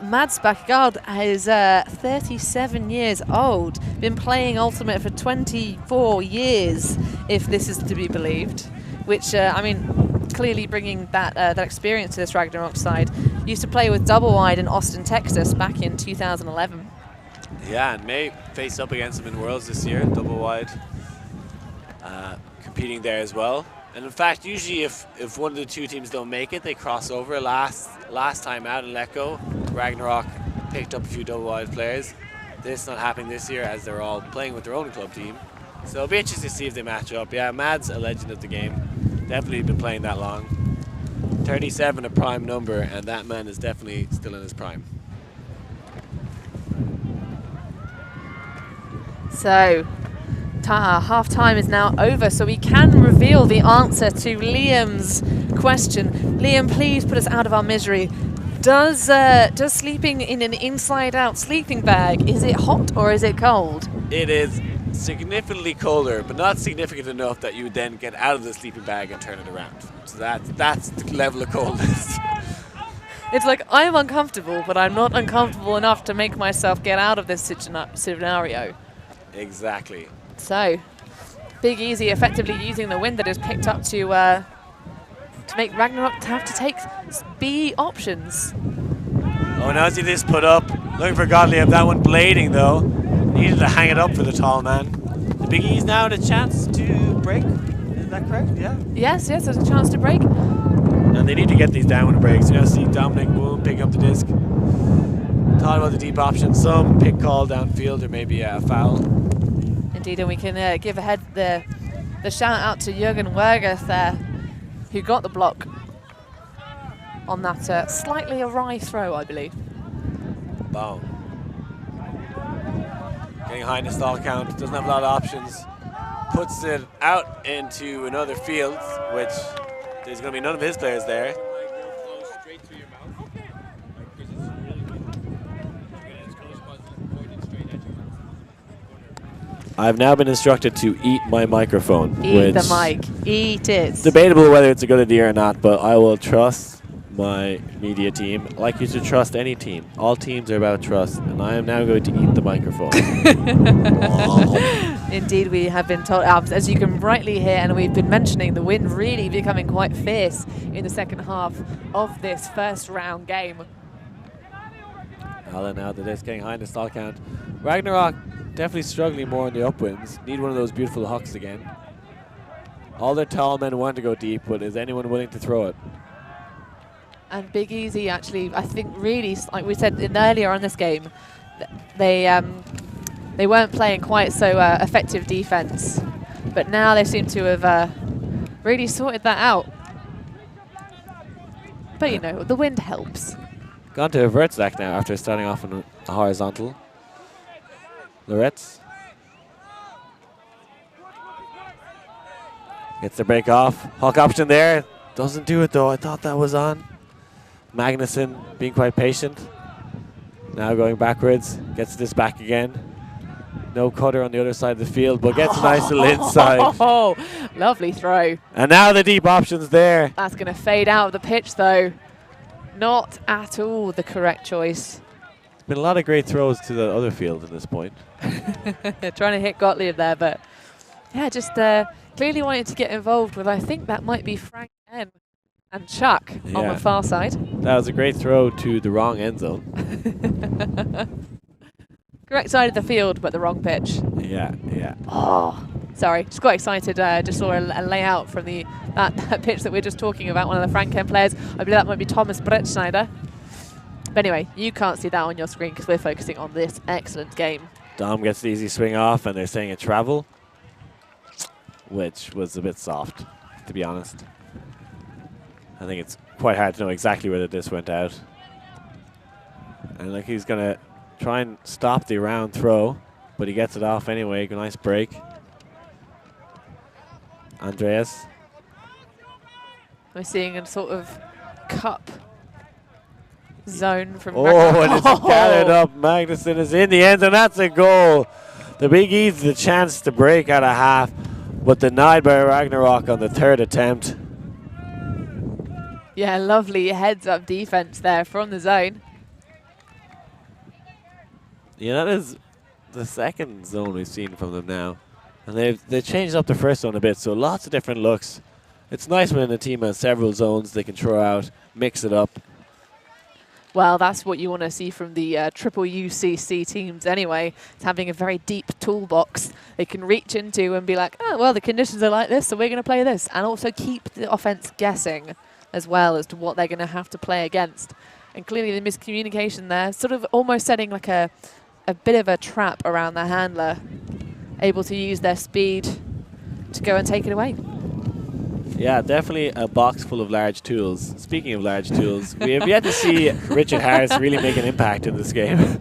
Speaker 2: Mads Bakkegaard is 37 years old, been playing Ultimate for 24 years, if this is to be believed. Which, I mean, clearly bringing that experience to this Ragnarok side. Used to play with Double Wide in Austin, Texas back in 2011.
Speaker 3: Yeah, and may face up against them in Worlds this year, Double Wide, competing there as well. And in fact, usually if one of the two teams don't make it, they cross over. Last time out in Let Go, Ragnarok picked up a few Double Wide players. This is not happening this year as they're all playing with their own club team. So it'll be interesting to see if they match up. Yeah, Mad's a legend of the game. Definitely been playing that long. 37, a prime number, and that man is definitely still in his prime.
Speaker 2: So, half-time is now over, so we can reveal the answer to Liam's question. Liam, please put us out of our misery. Does sleeping in an inside-out sleeping bag, is it hot or is it cold?
Speaker 3: It is significantly colder, but not significant enough that you would then get out of the sleeping bag and turn it around. So that's the level of coldness.
Speaker 2: It's like, I'm uncomfortable, but I'm not uncomfortable enough to make myself get out of this scenario.
Speaker 3: Exactly.
Speaker 2: So, bigEZ effectively using the wind that is picked up to make Ragnarok have to take B options.
Speaker 3: Oh, now see this put up. Looking for Gottlieb. That one blading though. Needed to hang it up for the tall man. The bigEZ now had a chance to break. Is that correct? Yeah.
Speaker 2: Yes, there's a chance to break.
Speaker 3: And they need to get these downwind breaks. You know, see Dominic Boom picking up the disc. Thought about the deep option. Some pick call downfield or maybe a foul.
Speaker 2: Indeed, and we can give the shout out to Jürgen Wergerth there, who got the block on that slightly awry throw, I believe.
Speaker 3: Boom. Getting high in the stall count, doesn't have a lot of options. Puts it out into another field, which there's going to be none of his players there. I've now been instructed to eat my microphone.
Speaker 2: Eat
Speaker 3: which
Speaker 2: the mic. Eat it.
Speaker 3: debatable whether it's a good idea or not, but I will trust my media team like you should trust any team. All teams are about trust, and I am now going to eat the microphone.
Speaker 2: Indeed, we have been told, as you can rightly hear, and we've been mentioning, the wind really becoming quite fierce in the second half of this first round game.
Speaker 3: Alan now that it's getting high in the stall count. Ragnarok definitely struggling more in the upwinds. Need one of those beautiful hucks again. All their tall men want to go deep, but is anyone willing to throw it?
Speaker 2: And bigEZ actually, I think, really, like we said earlier on this game, they weren't playing quite so effective defense, but now they seem to have really sorted that out. But you know, the wind helps.
Speaker 3: Gone to a vert stack now after starting off on a horizontal. Loretz gets the break off. Hawk option there. Doesn't do it though. I thought that was on. Magnuson being quite patient. Now going backwards. Gets this back again. No cutter on the other side of the field, but gets a nice little inside.
Speaker 2: Oh, lovely throw.
Speaker 3: And now the deep options there.
Speaker 2: That's going to fade out of the pitch though. Not at all the correct choice.
Speaker 3: Been a lot of great throws to the other field at this point.
Speaker 2: Trying to hit Gottlieb there, but yeah, just clearly wanting to get involved with, I think that might be Frank N and Chuck on the far side.
Speaker 3: That was a great throw to the wrong end zone.
Speaker 2: Correct side of the field, but the wrong pitch.
Speaker 3: Yeah, yeah.
Speaker 2: Oh, sorry, just got excited. Just saw a layout from that pitch that we are just talking about, one of the Frank N players. I believe that might be Thomas Brettschneider. But anyway, you can't see that on your screen because we're focusing on this excellent game.
Speaker 3: Dom gets the easy swing off, and they're saying a travel, which was a bit soft, to be honest. I think it's quite hard to know exactly whether this went out. And like he's going to try and stop the round throw, but he gets it off anyway. Nice break. Andreas.
Speaker 2: We're seeing a sort of cup zone from
Speaker 3: and it's gathered up. Magnuson is in the end, and that's a goal. The bigEZ the chance to break out of half, but denied by Ragnarok on the third attempt.
Speaker 2: Yeah, lovely heads-up defense there from the zone.
Speaker 3: Yeah, that is the second zone we've seen from them now. And they've changed up the first zone a bit, so lots of different looks. It's nice when a team has several zones they can throw out, mix it up.
Speaker 2: Well, that's what you want to see from the triple UCC teams anyway. It's having a very deep toolbox they can reach into and be like, oh, well, the conditions are like this, so we're going to play this. And also keep the offense guessing as well as to what they're going to have to play against. And clearly the miscommunication there, sort of almost setting like a bit of a trap around the handler, able to use their speed to go and take it away.
Speaker 3: Yeah, definitely a box full of large tools. Speaking of large tools, we have yet to see Richard Harris really make an impact in this game.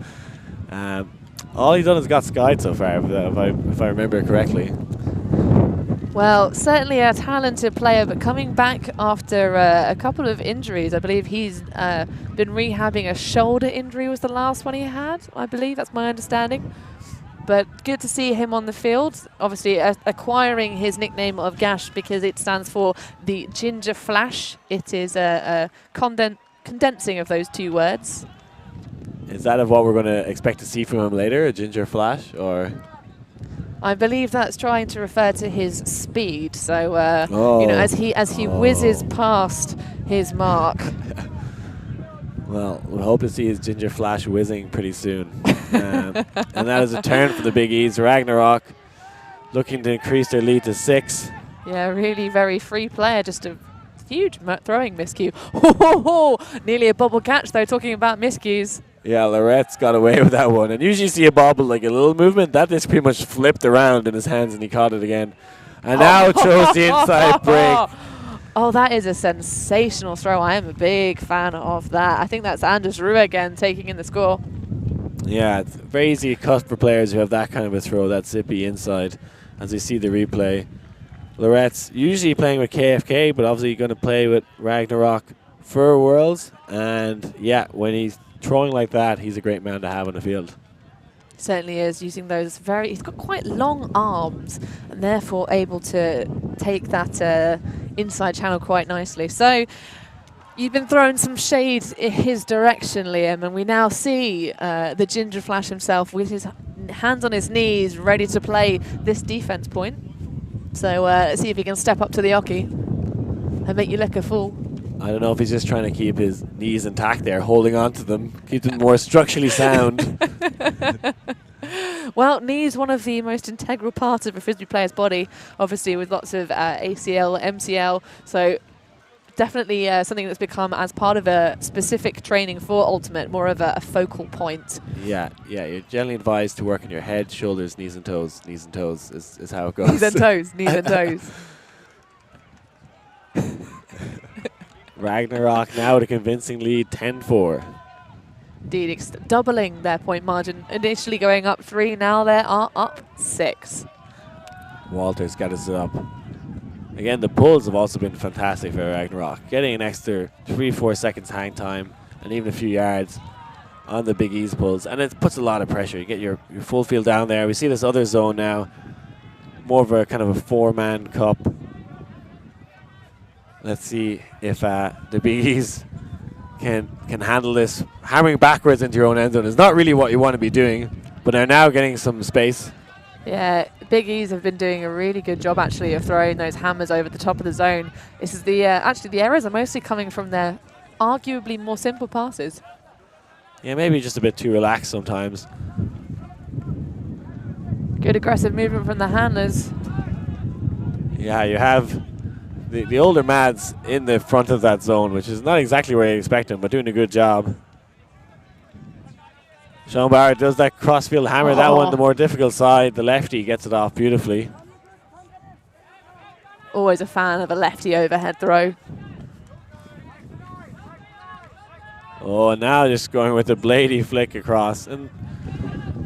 Speaker 3: All he's done is got skied so far, if I remember correctly.
Speaker 2: Well, certainly a talented player, but coming back after a couple of injuries. I believe he's been rehabbing a shoulder injury was the last one he had, I believe. That's my understanding. But good to see him on the field. Obviously, acquiring his nickname of Gash because it stands for the Ginger Flash. It is a condensing of those two words.
Speaker 3: Is that of what we're going to expect to see from him later, a Ginger Flash, or?
Speaker 2: I believe that's trying to refer to his speed. So you know, as he whizzes past his mark.
Speaker 3: Well, we'll hope to see his Ginger Flash whizzing pretty soon. And that is a turn for the bigEZ. Ragnarok looking to increase their lead to 6.
Speaker 2: Yeah, really very free player. Just a huge throwing miscue. Nearly a bubble catch, though, talking about miscues.
Speaker 3: Yeah, Loretz got away with that one. And usually you see a bobble, like a little movement. That just pretty much flipped around in his hands, and he caught it again. And now throws the inside break.
Speaker 2: Oh, that is a sensational throw. I am a big fan of that. I think that's Anders Rue again taking in the score.
Speaker 3: Yeah, it's very easy to cut for players who have that kind of a throw, that zippy inside, as we see the replay. Loretz usually playing with KFK, but obviously going to play with Ragnarok for Worlds. And yeah, when he's throwing like that, he's a great man to have on the field.
Speaker 2: Certainly is, using those he's got quite long arms and therefore able to take that inside channel quite nicely. So you've been throwing some shade in his direction, Liam, and we now see the Ginger Flash himself with his hands on his knees, ready to play this defense point. So let's see if he can step up to the Oki and make you look a fool.
Speaker 3: I don't know if he's just trying to keep his knees intact there, holding on to them, keep them more structurally sound.
Speaker 2: Well, knee is one of the most integral parts of a Frisbee player's body, obviously with lots of ACL, MCL, so definitely something that's become, as part of a specific training for Ultimate, more of a focal point.
Speaker 3: Yeah, you're generally advised to work on your head, shoulders, knees and toes. Knees and toes is how it goes.
Speaker 2: Knees and toes, knees and toes.
Speaker 3: Ragnarok now with a convincing lead, 10-4.
Speaker 2: Indeed, doubling their point margin. Initially going up 3, now they are up 6.
Speaker 3: Walter's got us up. Again, the pulls have also been fantastic for Ragnarok. Getting an extra 3-4 seconds hang time and even a few yards on the bigEZ pulls. And it puts a lot of pressure. You get your full field down there. We see this other zone now. More of a kind of a 4-man cup. Let's see if the bigEZ can handle this. Hammering backwards into your own end zone is not really what you want to be doing, but they're now getting some space.
Speaker 2: Yeah, bigEZ have been doing a really good job actually of throwing those hammers over the top of the zone. This is the actually the errors are mostly coming from their arguably more simple passes.
Speaker 3: Yeah, maybe just a bit too relaxed sometimes.
Speaker 2: Good aggressive movement from the handlers.
Speaker 3: Yeah, you have the older Mads in the front of that zone, which is not exactly where you expect him, but doing a good job. Sean Barrett does that crossfield hammer. That one, the more difficult side. The lefty gets it off beautifully.
Speaker 2: Always a fan of a lefty overhead throw.
Speaker 3: Oh, and now just going with the bladey flick across. And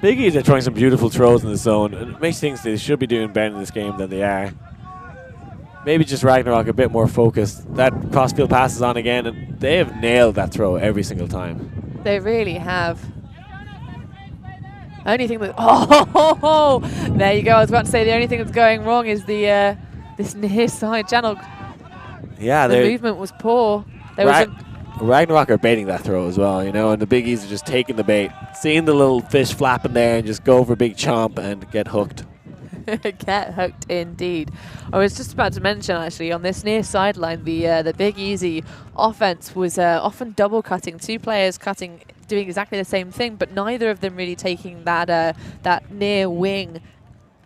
Speaker 3: bigEZ are throwing some beautiful throws in the zone. And it makes things they should be doing better in this game than they are. Maybe just Ragnarok a bit more focused. That crossfield pass is on again, and they have nailed that throw every single time.
Speaker 2: They really have. Only thing that there you go. I was about to say the only thing that's going wrong is the this near side channel.
Speaker 3: Yeah,
Speaker 2: the movement was poor. There was
Speaker 3: Ragnarok are baiting that throw as well, you know, and the bigEZ are just taking the bait, seeing the little fish flapping there, and just go for a big chomp and get hooked.
Speaker 2: Get hooked indeed. I was just about to mention actually on this near sideline the bigEZ offense was often double cutting, 2 players cutting, doing exactly the same thing, but neither of them really taking that that near wing,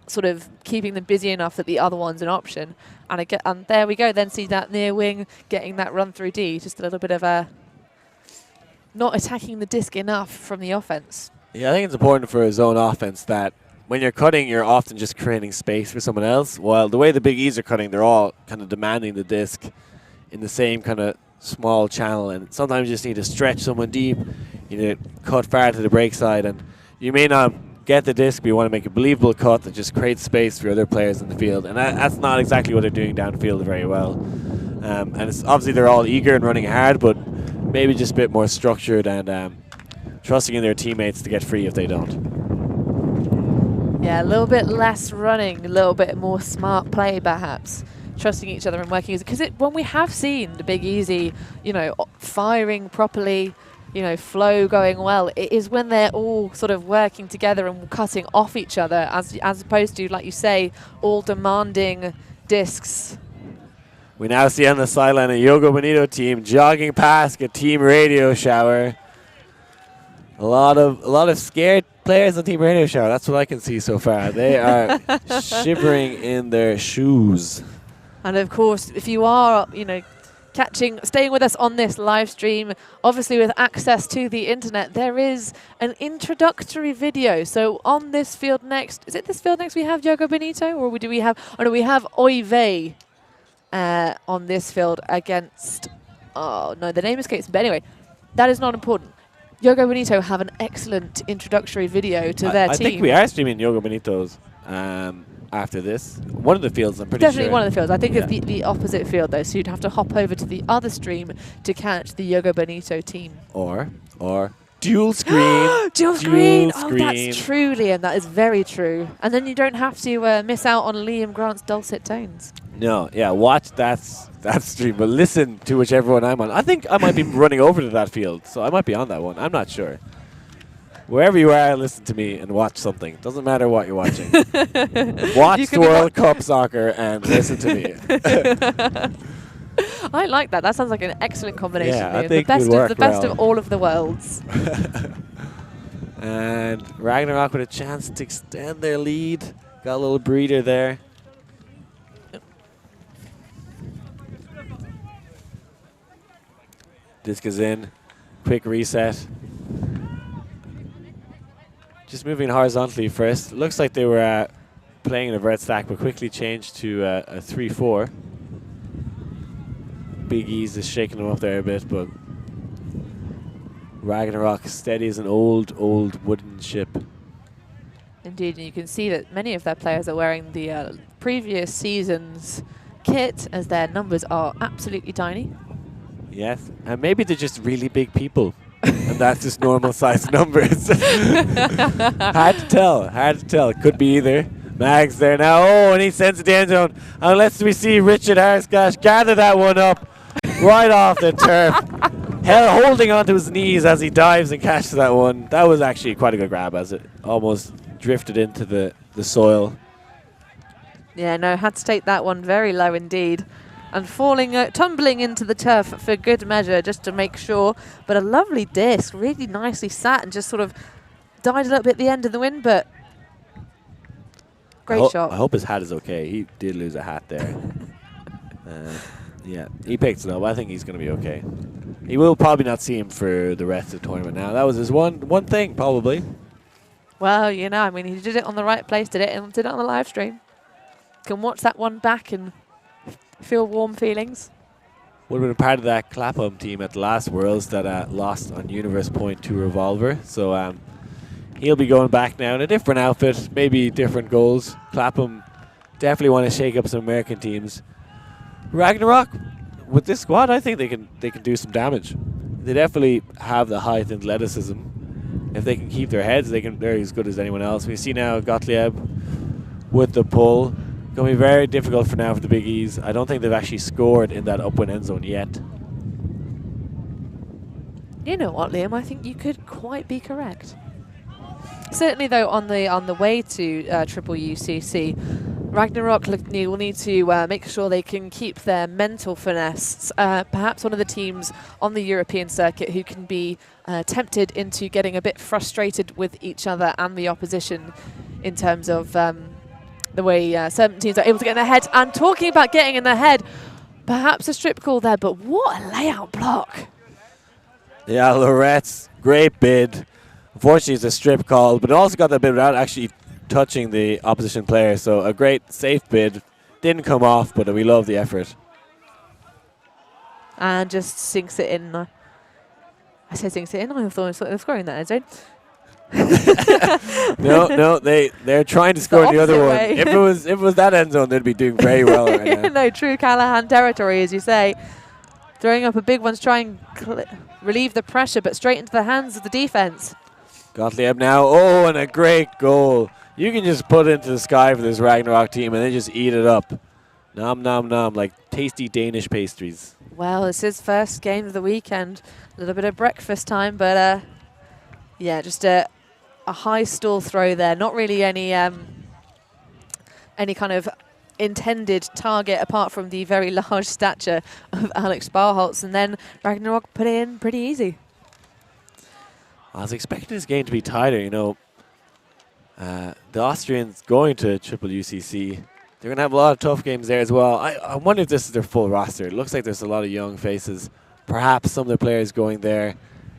Speaker 2: sort of keeping them busy enough that the other one's an option. And there we go. Then see that near wing getting that run through D. Just a little bit of a not attacking the disc enough from the offense.
Speaker 3: Yeah, I think it's important for a zone offense that when you're cutting, you're often just creating space for someone else. While the way the bigEZ are cutting, they're all kind of demanding the disc in the same kind of small channel. And sometimes you just need to stretch someone deep. You need to cut far to the break side. And you may not get the disc, but you want to make a believable cut that just creates space for other players in the field. And that's not exactly what they're doing downfield very well. And it's obviously they're all eager and running hard, but maybe just a bit more structured and trusting in their teammates to get free if they don't.
Speaker 2: Yeah, a little bit less running, a little bit more smart play perhaps. Trusting each other and working. Because when we have seen the bigEZ, you know, firing properly, you know, flow going well, it is when they're all sort of working together and cutting off each other as opposed to, like you say, all demanding discs.
Speaker 3: We now see on the sideline a Yogo Bonito team jogging past a team radio shower. A lot of scared players on Team Radio Shower. That's what I can see so far. They are shivering in their shoes.
Speaker 2: And of course, if you are, you know, staying with us on this live stream, obviously with access to the internet, there is an introductory video. So on this field next, is it this field next we have Yogo Bonito, or do we have? Oh no, we have Oive on this field against. Oh no, the name escapes me. But anyway, that is not important. Yogo Bonito have an excellent introductory video to their team.
Speaker 3: I think we are streaming Yogo Bonitos after this. One of the fields, I'm pretty sure.
Speaker 2: Definitely one of the fields. I think it's the opposite field, though, so you'd have to hop over to the other stream to catch the Yogo Bonito team.
Speaker 3: Or dual screen.
Speaker 2: Dual screen. Oh,
Speaker 3: screen.
Speaker 2: that's true, Liam. That is very true. And then you don't have to miss out on Liam Grant's dulcet tones.
Speaker 3: No, yeah, watch that stream, but listen to whichever one I'm on. I think I might be running over to that field, so I might be on that one. I'm not sure. Wherever you are, listen to me and watch something. Doesn't matter what you're watching. Watch the World Cup soccer and listen to me.
Speaker 2: I like that. That sounds like an excellent combination.
Speaker 3: Yeah, I
Speaker 2: Liam.
Speaker 3: think
Speaker 2: The best of all of the worlds.
Speaker 3: And Ragnarok with a chance to extend their lead. Got a little breather there. Disc is in. Quick reset. Just moving horizontally first. Looks like they were playing in a vert stack, but quickly changed to a 3-4. bigEZ is shaking them up there a bit, but Ragnarok steady as an old wooden ship.
Speaker 2: Indeed, and you can see that many of their players are wearing the previous season's kit, as their numbers are absolutely tiny.
Speaker 3: Yes, and maybe they're just really big people. And that's just normal size numbers. Hard to tell. Could be either. Mag's there now. Oh, and he sends it to the end zone. Unless we see Richard Harriscash gather that one up right off the turf. Holding onto his knees as he dives and catches that one. That was actually quite a good grab as it almost drifted into the soil.
Speaker 2: Yeah, no, had to take that one very low indeed. And tumbling into the turf for good measure, just to make sure. But a lovely disc, really nicely sat, and just sort of died a little bit at the end of the wind, but great shot.
Speaker 3: I hope his hat is okay. He did lose a hat there. Yeah, he picked it up. I think he's going to be okay. He will probably not see him for the rest of the tournament now. That was his one thing, probably.
Speaker 2: Well, you know, I mean, he did it on the right place, did it on the live stream. Can watch that one back and feel warm feelings.
Speaker 3: Would have been part of that Clapham team at the last Worlds that lost on Universe Point to Revolver. So he'll be going back now in a different outfit, maybe different goals. Clapham definitely want to shake up some American teams. Ragnarok, with this squad, I think they can do some damage. They definitely have the height and athleticism. If they can keep their heads, they're as good as anyone else. We see now Gottlieb with the pull. Going to be very difficult for now for the bigEZ. I don't think they've actually scored in that upwind end zone yet.
Speaker 2: You know what, Liam? I think you could quite be correct. Certainly, though, on the way to Triple UCC, Ragnarok will need to make sure they can keep their mental finesse. Perhaps one of the teams on the European circuit who can be tempted into getting a bit frustrated with each other and the opposition in terms of the way certain teams are able to get in their head. And talking about getting in their head, perhaps a strip call there, but what a layout block.
Speaker 3: Yeah, Lorette's great bid. Unfortunately, it's a strip call, but it also got that bid without actually touching the opposition player. So a great safe bid. Didn't come off, but we love the effort.
Speaker 2: And just sinks it in. I said sinks it in. I thought I was scoring that end zone.
Speaker 3: No, they're trying to score the other one. If it was that end zone, they'd be doing very well right now.
Speaker 2: No, true Callahan territory, as you say. Throwing up a big one to try and relieve the pressure, but straight into the hands of the defense.
Speaker 3: Gottlieb now. Oh, and a great goal. You can just put it into the sky for this Ragnarok team and then just eat it up. Nom, nom, nom, like tasty Danish pastries.
Speaker 2: Well, it's his first game of the weekend. A little bit of breakfast time, but yeah, just a high stall throw there. Not really any kind of intended target apart from the very large stature of Alex Barholtz. And then Ragnarok put it in pretty easy.
Speaker 3: I was expecting this game to be tighter, you know. The Austrians going to Triple UCC, they're going to have a lot of tough games there as well. I wonder if this is their full roster. It looks like there's a lot of young faces. Perhaps some of the players going there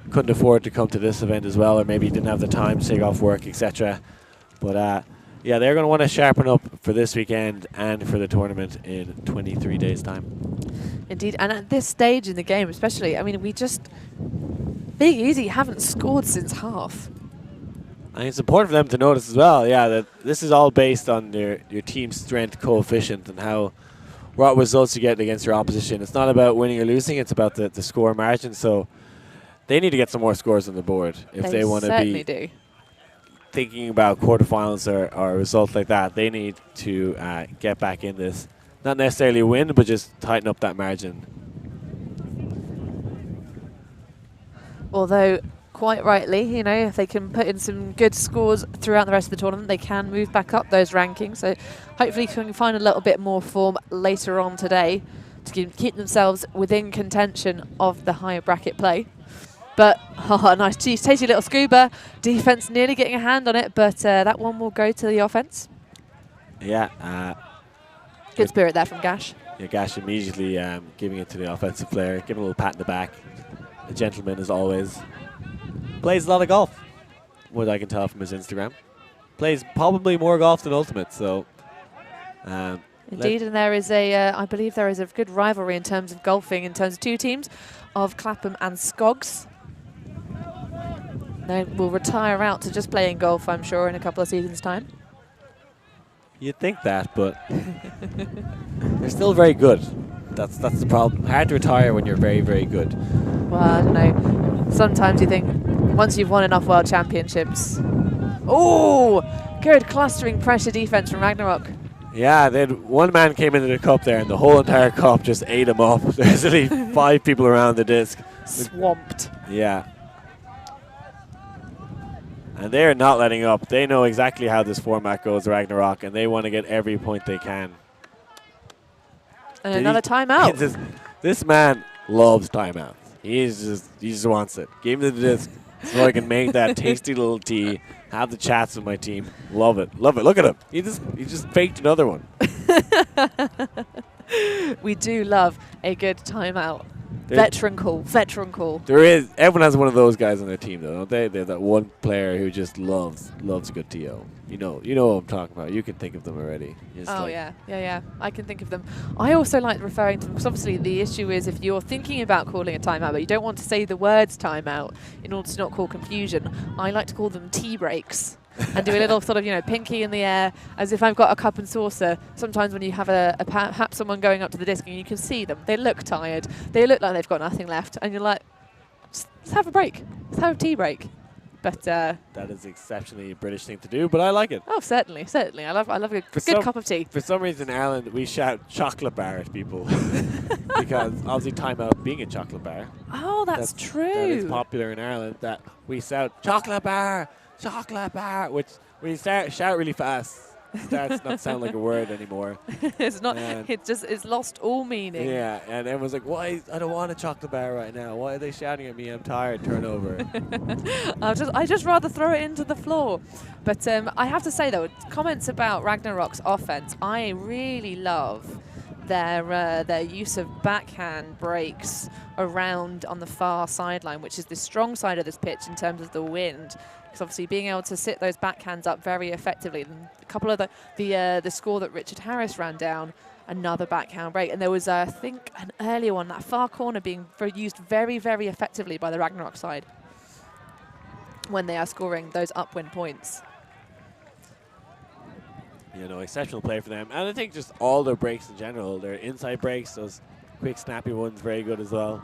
Speaker 3: couldn't afford to come to this event as well, or maybe didn't have the time to take off work, etc. But yeah, they're going to want to sharpen up for this weekend and for the tournament in 23 days' time.
Speaker 2: Indeed, and at this stage in the game especially, I mean, bigEZ haven't scored since half.
Speaker 3: And it's important for them to notice as well, yeah, that this is all based on your team strength coefficient and what results you get against your opposition. It's not about winning or losing, it's about the score margin. So they need to get some more scores on the board if they want to
Speaker 2: certainly
Speaker 3: be
Speaker 2: do.
Speaker 3: thinking about quarterfinals or results like that. They need to get back in this. Not necessarily win, but just tighten up that margin.
Speaker 2: Although, quite rightly, you know, if they can put in some good scores throughout the rest of the tournament, they can move back up those rankings. So hopefully can find a little bit more form later on today to keep themselves within contention of the higher bracket play. But, oh, nice tasty little scuba. Defense nearly getting a hand on it, but that one will go to the offense.
Speaker 3: Yeah.
Speaker 2: Good spirit there from Gash.
Speaker 3: Yeah, Gash immediately giving it to the offensive player, giving a little pat in the back. A gentleman as always. Plays a lot of golf, what I can tell from his Instagram. Plays probably more golf than Ultimate, so...
Speaker 2: Indeed, and there is I believe there is a good rivalry in terms of golfing, in terms of two teams, of Clapham and Scogs. They will retire out to just playing golf, I'm sure, in a couple of seasons' time.
Speaker 3: You'd think that, but they're still very good. That's the problem. Hard to retire when you're very, very good.
Speaker 2: Well, I don't know. Sometimes you think, once you've won enough World Championships... Oh! Good clustering pressure defense from Ragnarok.
Speaker 3: Yeah, then one man came into the cup there, and the whole entire cup just ate him up. There's only 5 people around the disc.
Speaker 2: Swamped.
Speaker 3: Yeah. And they're not letting up. They know exactly how this format goes, Ragnarok, and they want to get every point they can.
Speaker 2: And another timeout.
Speaker 3: This man loves timeouts. He just wants it. Give me the disc so I can make that tasty little tea, have the chats with my team. Love it. Love it. Look at him. He just faked another one.
Speaker 2: We do love a good timeout. Veteran call.
Speaker 3: Everyone has one of those guys on their team, though, don't they? They're that one player who just loves a good TO. You know what I'm talking about. You can think of them already.
Speaker 2: Oh, yeah. I can think of them. I also like referring to them, because obviously the issue is if you're thinking about calling a timeout, but you don't want to say the words timeout in order to not call confusion, I like to call them tea breaks. And do a little sort of, pinky in the air, as if I've got a cup and saucer. Sometimes when you have perhaps someone going up to the disc and you can see them, they look tired, they look like they've got nothing left, and you're like, let's have a break, let's have a tea break. But
Speaker 3: that is exceptionally a British thing to do, but I like it.
Speaker 2: Oh, certainly. I love a good cup of tea.
Speaker 3: For some reason in Ireland, we shout chocolate bar at people because obviously timeout being a chocolate bar.
Speaker 2: Oh, that's true.
Speaker 3: That is popular in Ireland, that we shout chocolate bar, which when you shout really fast, starts not sound like a word anymore.
Speaker 2: It's not. It's lost all meaning.
Speaker 3: Yeah, and everyone's like, "Why? I don't want a chocolate bar right now. Why are they shouting at me? I'm tired. Turn over."
Speaker 2: I just rather throw it into the floor. But I have to say though, comments about Ragnarok's offense, I really love their use of backhand breaks around on the far sideline, which is the strong side of this pitch in terms of the wind. Because obviously being able to sit those backhands up very effectively. And a couple of the score that Richard Harris ran down, another backhand break. And there was, I think, an earlier one, that far corner being used very, very effectively by the Ragnarok side when they are scoring those upwind points.
Speaker 3: Exceptional play for them. And I think just all their breaks in general, their inside breaks, those quick, snappy ones, very good as well.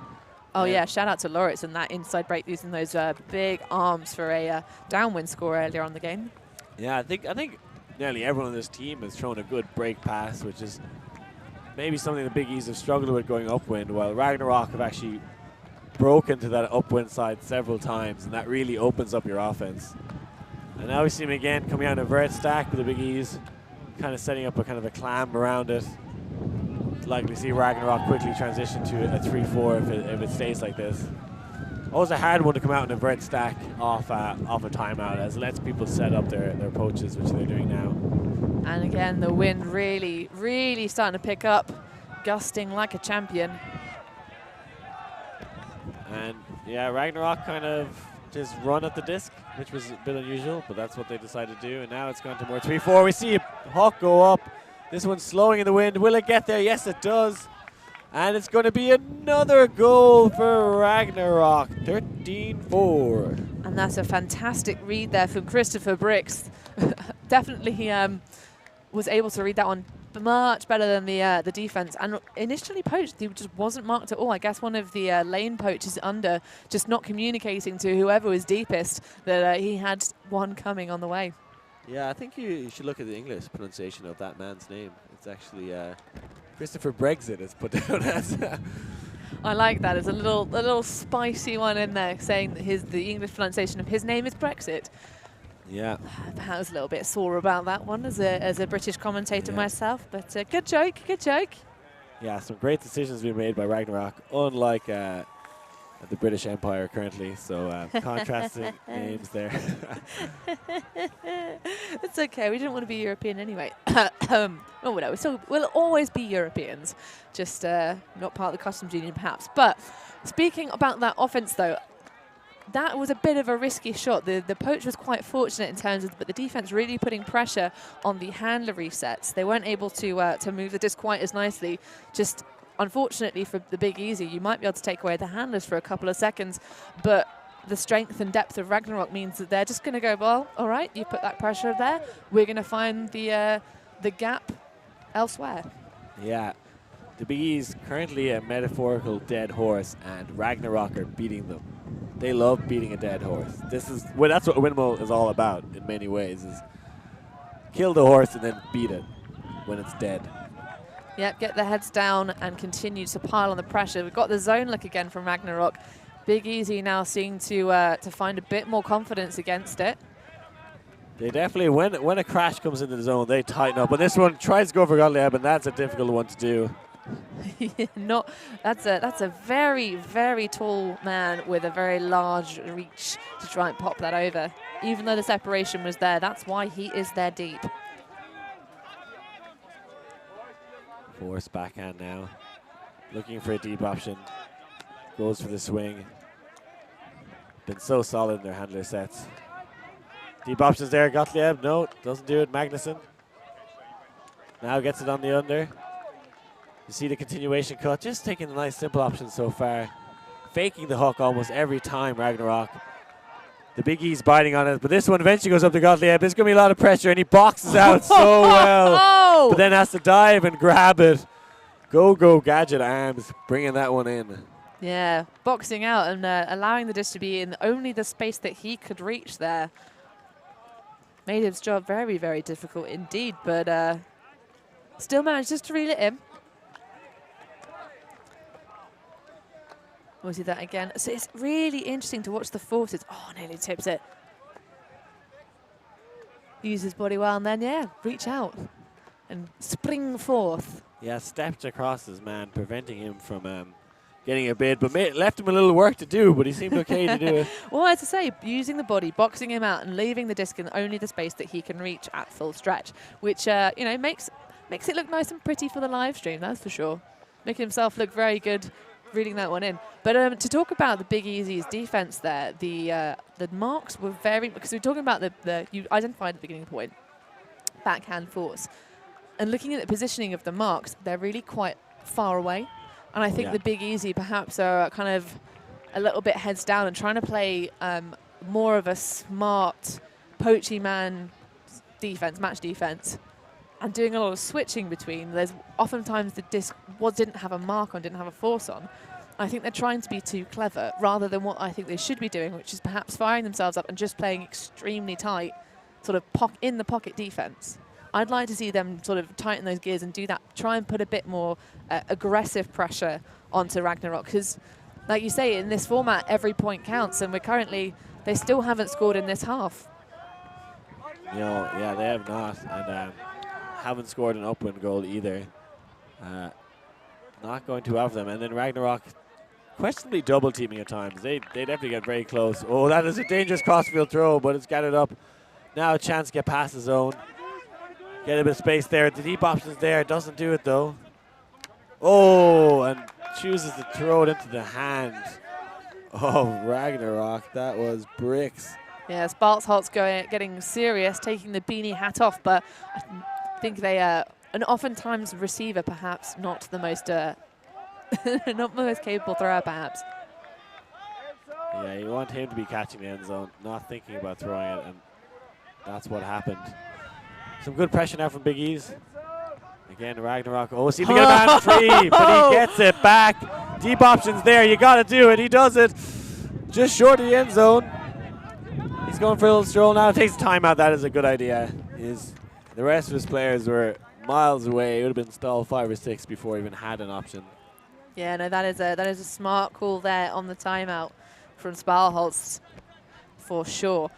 Speaker 2: Oh, yeah, shout out to Loritz and that inside break using those big arms for a downwind score earlier on the game.
Speaker 3: Yeah, I think nearly everyone on this team has thrown a good break pass, which is maybe something the bigEZ have struggled with going upwind, while Ragnarok have actually broken to that upwind side several times, and that really opens up your offense. And now we see him again coming out in a vert stack with the bigEZ, kind of setting up a kind of a clam around it. Likely see Ragnarok quickly transition to a 3-4 if it stays like this. Always a hard one to come out in a vert stack off a timeout, as it lets people set up their approaches, which they're doing now.
Speaker 2: And again, the wind really, really starting to pick up, gusting like a champion.
Speaker 3: And yeah, Ragnarok kind of just run at the disc, which was a bit unusual, but that's what they decided to do. And now it's gone to more 3-4. We see a hawk go up. This one's slowing in the wind. Will it get there? Yes, it does. And it's going to be another goal for Ragnarok, 13-4.
Speaker 2: And that's a fantastic read there from Christopher Bricks. Definitely was able to read that one much better than the defense. And initially poached, he just wasn't marked at all. I guess one of the lane poachers under just not communicating to whoever was deepest that he had one coming on the way.
Speaker 3: Yeah, I think you should look at the English pronunciation of that man's name. It's actually Christopher Brexit is put down as.
Speaker 2: I like that. There's a little spicy one in there saying that the English pronunciation of his name is Brexit.
Speaker 3: Yeah.
Speaker 2: I was a little bit sore about that one as a British commentator myself, but good joke, good joke.
Speaker 3: Yeah, some great decisions being made by Ragnarok, unlike the British Empire currently. So contrasting names there.
Speaker 2: It's okay. We didn't want to be European anyway. Oh, no, we'll always be Europeans, just not part of the customs union perhaps. But speaking about that offense, though, that was a bit of a risky shot. The poach was quite fortunate in terms of, but the defense really putting pressure on the handler resets. They weren't able to move the disc quite as nicely. Just unfortunately for the thebigEZ, you might be able to take away the handlers for a couple of seconds, but the strength and depth of Ragnarok means that they're just going to go, well, all right, you put that pressure there. We're going to find the gap elsewhere.
Speaker 3: Yeah. The thebigEZ currently a metaphorical dead horse, and Ragnarok are beating them. They love beating a dead horse. That's what Windmill is all about in many ways, is kill the horse and then beat it when it's dead.
Speaker 2: Yep, get their heads down and continue to pile on the pressure. We've got the zone look again from Ragnarok. thebigEZ now seem to find a bit more confidence against it.
Speaker 3: They definitely, when a crash comes into the zone, they tighten up. But this one tries to go for Gottlieb, and that's a difficult one to do.
Speaker 2: That's a very, very tall man with a very large reach to try and pop that over. Even though the separation was there, that's why he is there deep.
Speaker 3: Force backhand now. Looking for a deep option. Goes for the swing. Been so solid in their handler sets. Deep options there. Gottlieb, no, doesn't do it. Magnussen. Now gets it on the under. You see the continuation cut, just taking a nice simple option so far. Faking the hook almost every time, Ragnarok. The thebigEZ biting on it, but this one eventually goes up to Gottlieb. There's going to be a lot of pressure, and he boxes out so well. But then has to dive and grab it. Go gadget arms, bringing that one in.
Speaker 2: Yeah, boxing out and allowing the disc to be in only the space that he could reach there. Made his job very, very difficult indeed, but still managed just to reel it in. We'll see that again. So it's really interesting to watch the forces. Oh, nearly tips it. Use his body well and then, yeah, reach out and spring forth.
Speaker 3: Yeah, stepped across his man, preventing him from getting a bid, but left him a little work to do, but he seemed okay to do it.
Speaker 2: Well, as I say, using the body, boxing him out and leaving the disc in only the space that he can reach at full stretch, which, you know, makes it look nice and pretty for the live stream, that's for sure. Making himself look very good reading that one in. But to talk about the thebigEZ's defense there, the marks were very, because we're talking about you identified at the beginning point, backhand force. And looking at the positioning of the marks, they're really quite far away. And I think the thebigEZ perhaps are kind of a little bit heads down and trying to play more of a smart, poachy man defense, match defense, and doing a lot of switching between. There's oftentimes the disc didn't have a mark on, didn't have a force on. I think they're trying to be too clever rather than what I think they should be doing, which is perhaps firing themselves up and just playing extremely tight, sort of in the pocket defense. I'd like to see them sort of tighten those gears and do that, try and put a bit more aggressive pressure onto Ragnarok, because like you say, in this format, every point counts, and they still haven't scored in this half.
Speaker 3: No, yeah, they have not, and haven't scored an upwind goal either. Not going to have them, and then Ragnarok questionably double teaming at times. They definitely get very close. Oh, that is a dangerous crossfield throw, but it's gathered up. Now a chance to get past the zone. Get a bit of space there. The deep option's there. Doesn't do it though. Oh, and chooses to throw it into the hand of Ragnarok. That was bricks.
Speaker 2: Yeah, Sparksholt's getting serious, taking the beanie hat off, but I think they an oftentimes receiver, perhaps not the most not the most capable thrower, perhaps.
Speaker 3: Yeah, you want him to be catching the end zone, not thinking about throwing it, and that's what happened. Some good pressure now from thebigEZ. Again, Ragnarok. Oh, see if he can get a man free, but he gets it back. Deep options there. You got to do it. He does it. Just short of the end zone. He's going for a little stroll now. Takes timeout. That is a good idea. The rest of his players were miles away. It would have been stalled 5 or 6 before he even had an option.
Speaker 2: Yeah, no, that is a smart call there on the timeout from Spalholz, for sure.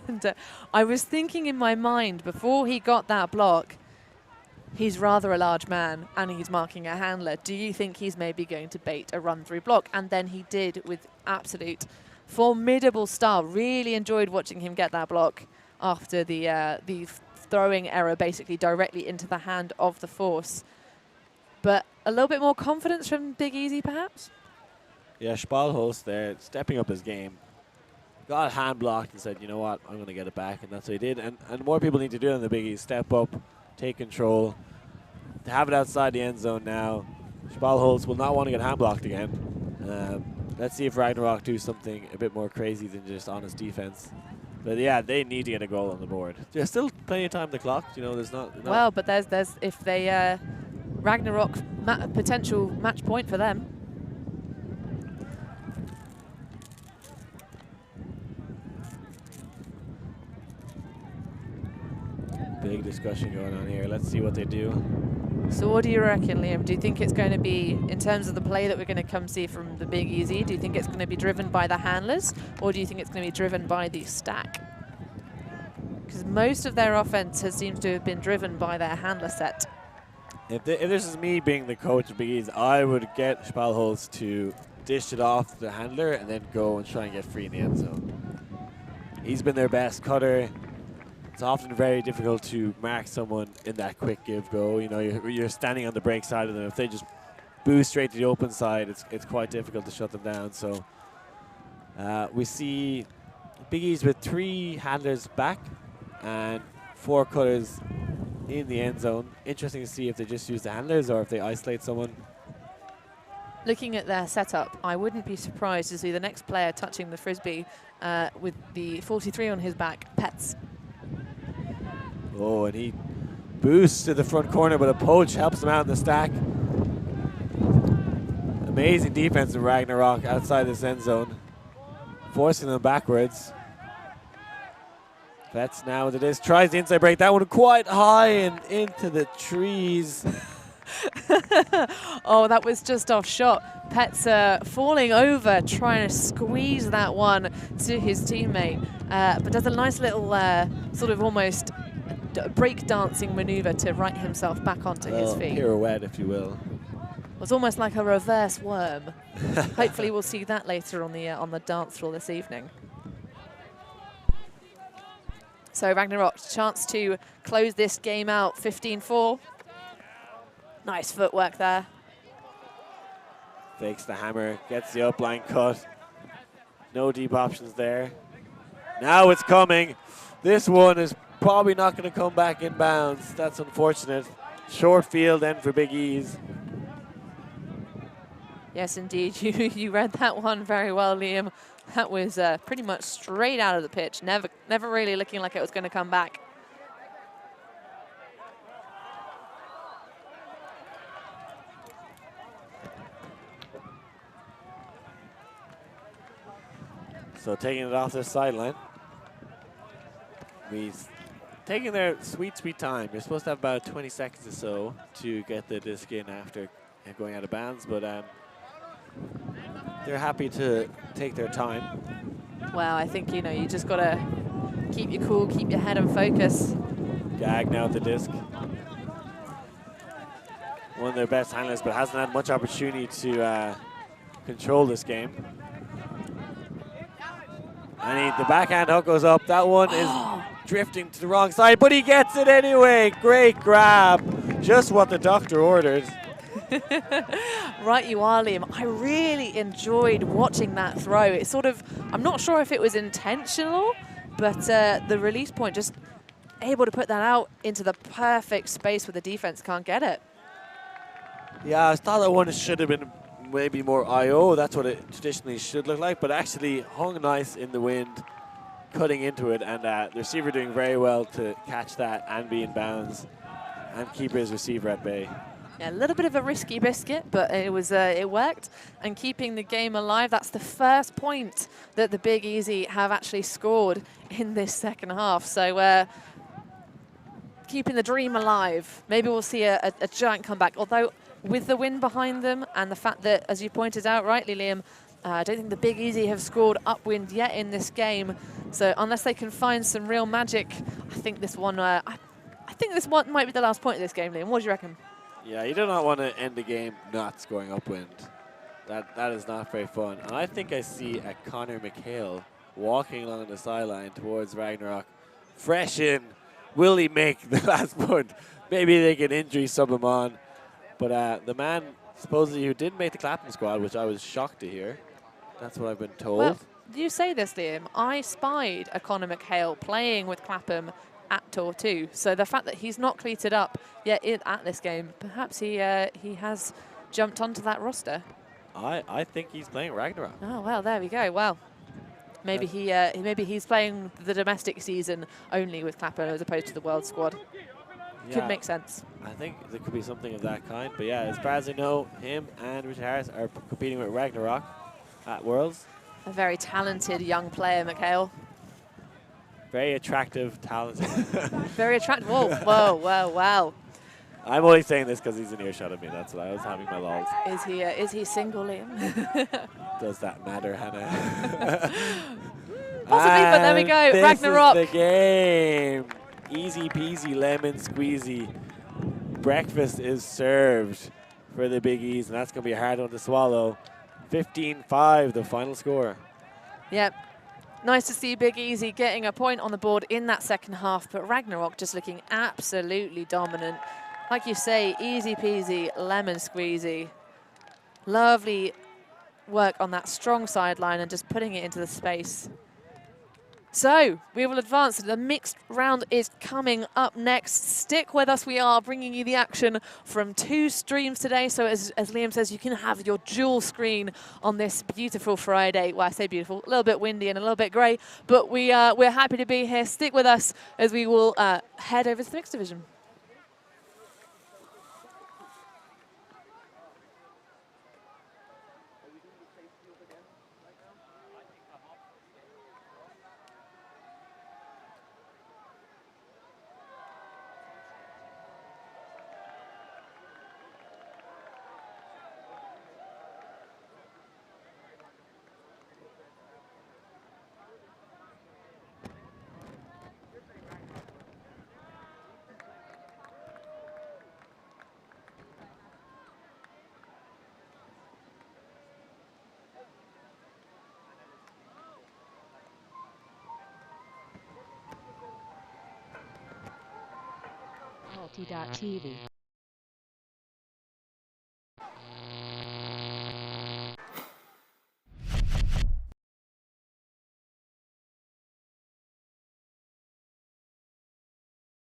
Speaker 2: And I was thinking in my mind before he got that block, he's rather a large man and he's marking a handler. Do you think he's maybe going to bait a run-through block? And then he did with absolute formidable style. Really enjoyed watching him get that block after the throwing error basically directly into the hand of the force. But a little bit more confidence from bigEZ perhaps?
Speaker 3: Yeah, Spalholz there stepping up his game. Got a hand blocked and said, you know what, I'm going to get it back, and that's what he did. And more people need to do it on the biggie. Step up, take control. To have it outside the end zone now. Spalholz will not want to get hand blocked again. Let's see if Ragnarok do something a bit more crazy than just honest defense. But yeah, they need to get a goal on the board. There's still plenty of time on the clock. You know, there's not.
Speaker 2: Well, but there's if they Ragnarok potential match point for them.
Speaker 3: Big discussion going on here. Let's see what they do.
Speaker 2: So what do you reckon, Liam? Do you think it's going to be, in terms of the play that we're going to come see from the bigEZ, do you think it's going to be driven by the handlers, or do you think it's going to be driven by the stack? Because most of their offense seems to have been driven by their handler set.
Speaker 3: If this is me being the coach of bigEZ, I would get Spalholz to dish it off the handler and then go and try and get free in the end zone. He's been their best cutter. It's often very difficult to mark someone in that quick give-go. You know, you're standing on the break side of them. If they just boost straight to the open side, it's quite difficult to shut them down. So we see bigEZ with 3 handlers back and 4 cutters in the end zone. Interesting to see if they just use the handlers or if they isolate someone.
Speaker 2: Looking at their setup, I wouldn't be surprised to see the next player touching the frisbee with the 43 on his back, Pets.
Speaker 3: Oh, and he boosts to the front corner, but a poach helps him out in the stack. Amazing defense of Ragnarok outside this end zone, forcing them backwards. Pets now with this, tries the inside break. That one quite high and into the trees.
Speaker 2: Oh, that was just off shot. Pets falling over, trying to squeeze that one to his teammate, but does a nice little sort of almost break-dancing maneuver to right himself back onto his feet.
Speaker 3: Pirouette, if you will.
Speaker 2: It was almost like a reverse worm. Hopefully we'll see that later on the dance floor this evening. So Ragnarok, chance to close this game out 15-4. Nice footwork there.
Speaker 3: Fakes the hammer, gets the upline cut. No deep options there. Now it's coming. This one is probably not going to come back in bounds. That's unfortunate. Short field then for bigEZ.
Speaker 2: Yes, indeed. You read that one very well, Liam. That was pretty much straight out of the pitch. Never really looking like it was going to come back.
Speaker 3: So taking it off their sideline. He's taking their sweet time. You're supposed to have about 20 seconds or so to get the disc in after going out of bounds, but they're happy to take their time.
Speaker 2: Well, I think, you know, you just got to keep your cool, keep your head and focus.
Speaker 3: Gag now at the disc. One of their best handlers, but hasn't had much opportunity to control this game. And the backhand hook goes up. That one is drifting to the wrong side, but he gets it anyway. Great grab. Just what the doctor ordered.
Speaker 2: Right you are, Liam. I really enjoyed watching that throw. It's sort of, I'm not sure if it was intentional, but the release point just able to put that out into the perfect space where the defense can't get it.
Speaker 3: Yeah, I thought that one should have been maybe more I.O. That's what it traditionally should look like, but actually hung nice in the wind, cutting into it, and the receiver doing very well to catch that and be in bounds. and keep his receiver at bay.
Speaker 2: Yeah, a little bit of a risky biscuit, but it worked. And keeping the game alive, that's the first point that the bigEZ have actually scored in this second half. So keeping the dream alive. Maybe we'll see a giant comeback. Although with the win behind them and the fact that, as you pointed out rightly, Liam, I don't think the bigEZ have scored upwind yet in this game. So unless they can find some real magic, I think this one, I think this one might be the last point of this game, Liam. What do you reckon?
Speaker 3: Yeah, you do not want to end the game not scoring upwind. That is not very fun. And I think I see a Connor McHale walking along the sideline towards Ragnarok. Fresh in. Will he make the last point? Maybe they can injury sub him on. But the man supposedly who did make the Clapham squad, which I was shocked to hear. That's what I've been told.
Speaker 2: Well, you say this, Liam. I spied a Connor McHale playing with Clapham at Tour 2. So the fact that he's not cleated up yet at this game, perhaps he has jumped onto that roster.
Speaker 3: I think he's playing Ragnarok.
Speaker 2: Oh, well, there we go. Well, maybe maybe he's playing the domestic season only with Clapham as opposed to the world squad.
Speaker 3: Yeah,
Speaker 2: Could make sense.
Speaker 3: I think there could be something of that kind. But yeah, as far as I know, him and Richard Harris are competing with Ragnarok at Worlds.
Speaker 2: A very talented young player, McHale.
Speaker 3: Very attractive, talented.
Speaker 2: Very attractive. Whoa, whoa, whoa, wow.
Speaker 3: I'm only saying this because he's an earshot of me. That's why I was having my lulls.
Speaker 2: Is he single, Liam?
Speaker 3: Does that matter, Hannah?
Speaker 2: Possibly, but there we go.
Speaker 3: This
Speaker 2: Ragnarok.
Speaker 3: is the game. Easy peasy lemon squeezy. Breakfast is served for the bigEZ, and that's going to be a hard one to swallow. 15-5, the final score.
Speaker 2: Yep. Nice to see bigEZ getting a point on the board in that second half, but Ragnarok just looking absolutely dominant. Like you say, easy peasy, lemon squeezy. Lovely work on that strong sideline and just putting it into the space. So we will advance. The mixed round is coming up next. Stick with us. We are bringing you the action from 2 streams today. So as Liam says, you can have your dual screen on this beautiful Friday. Well, I say beautiful, a little bit windy and a little bit grey, but we're happy to be here. Stick with us as we will head over to the mixed division.
Speaker 5: ulti.TV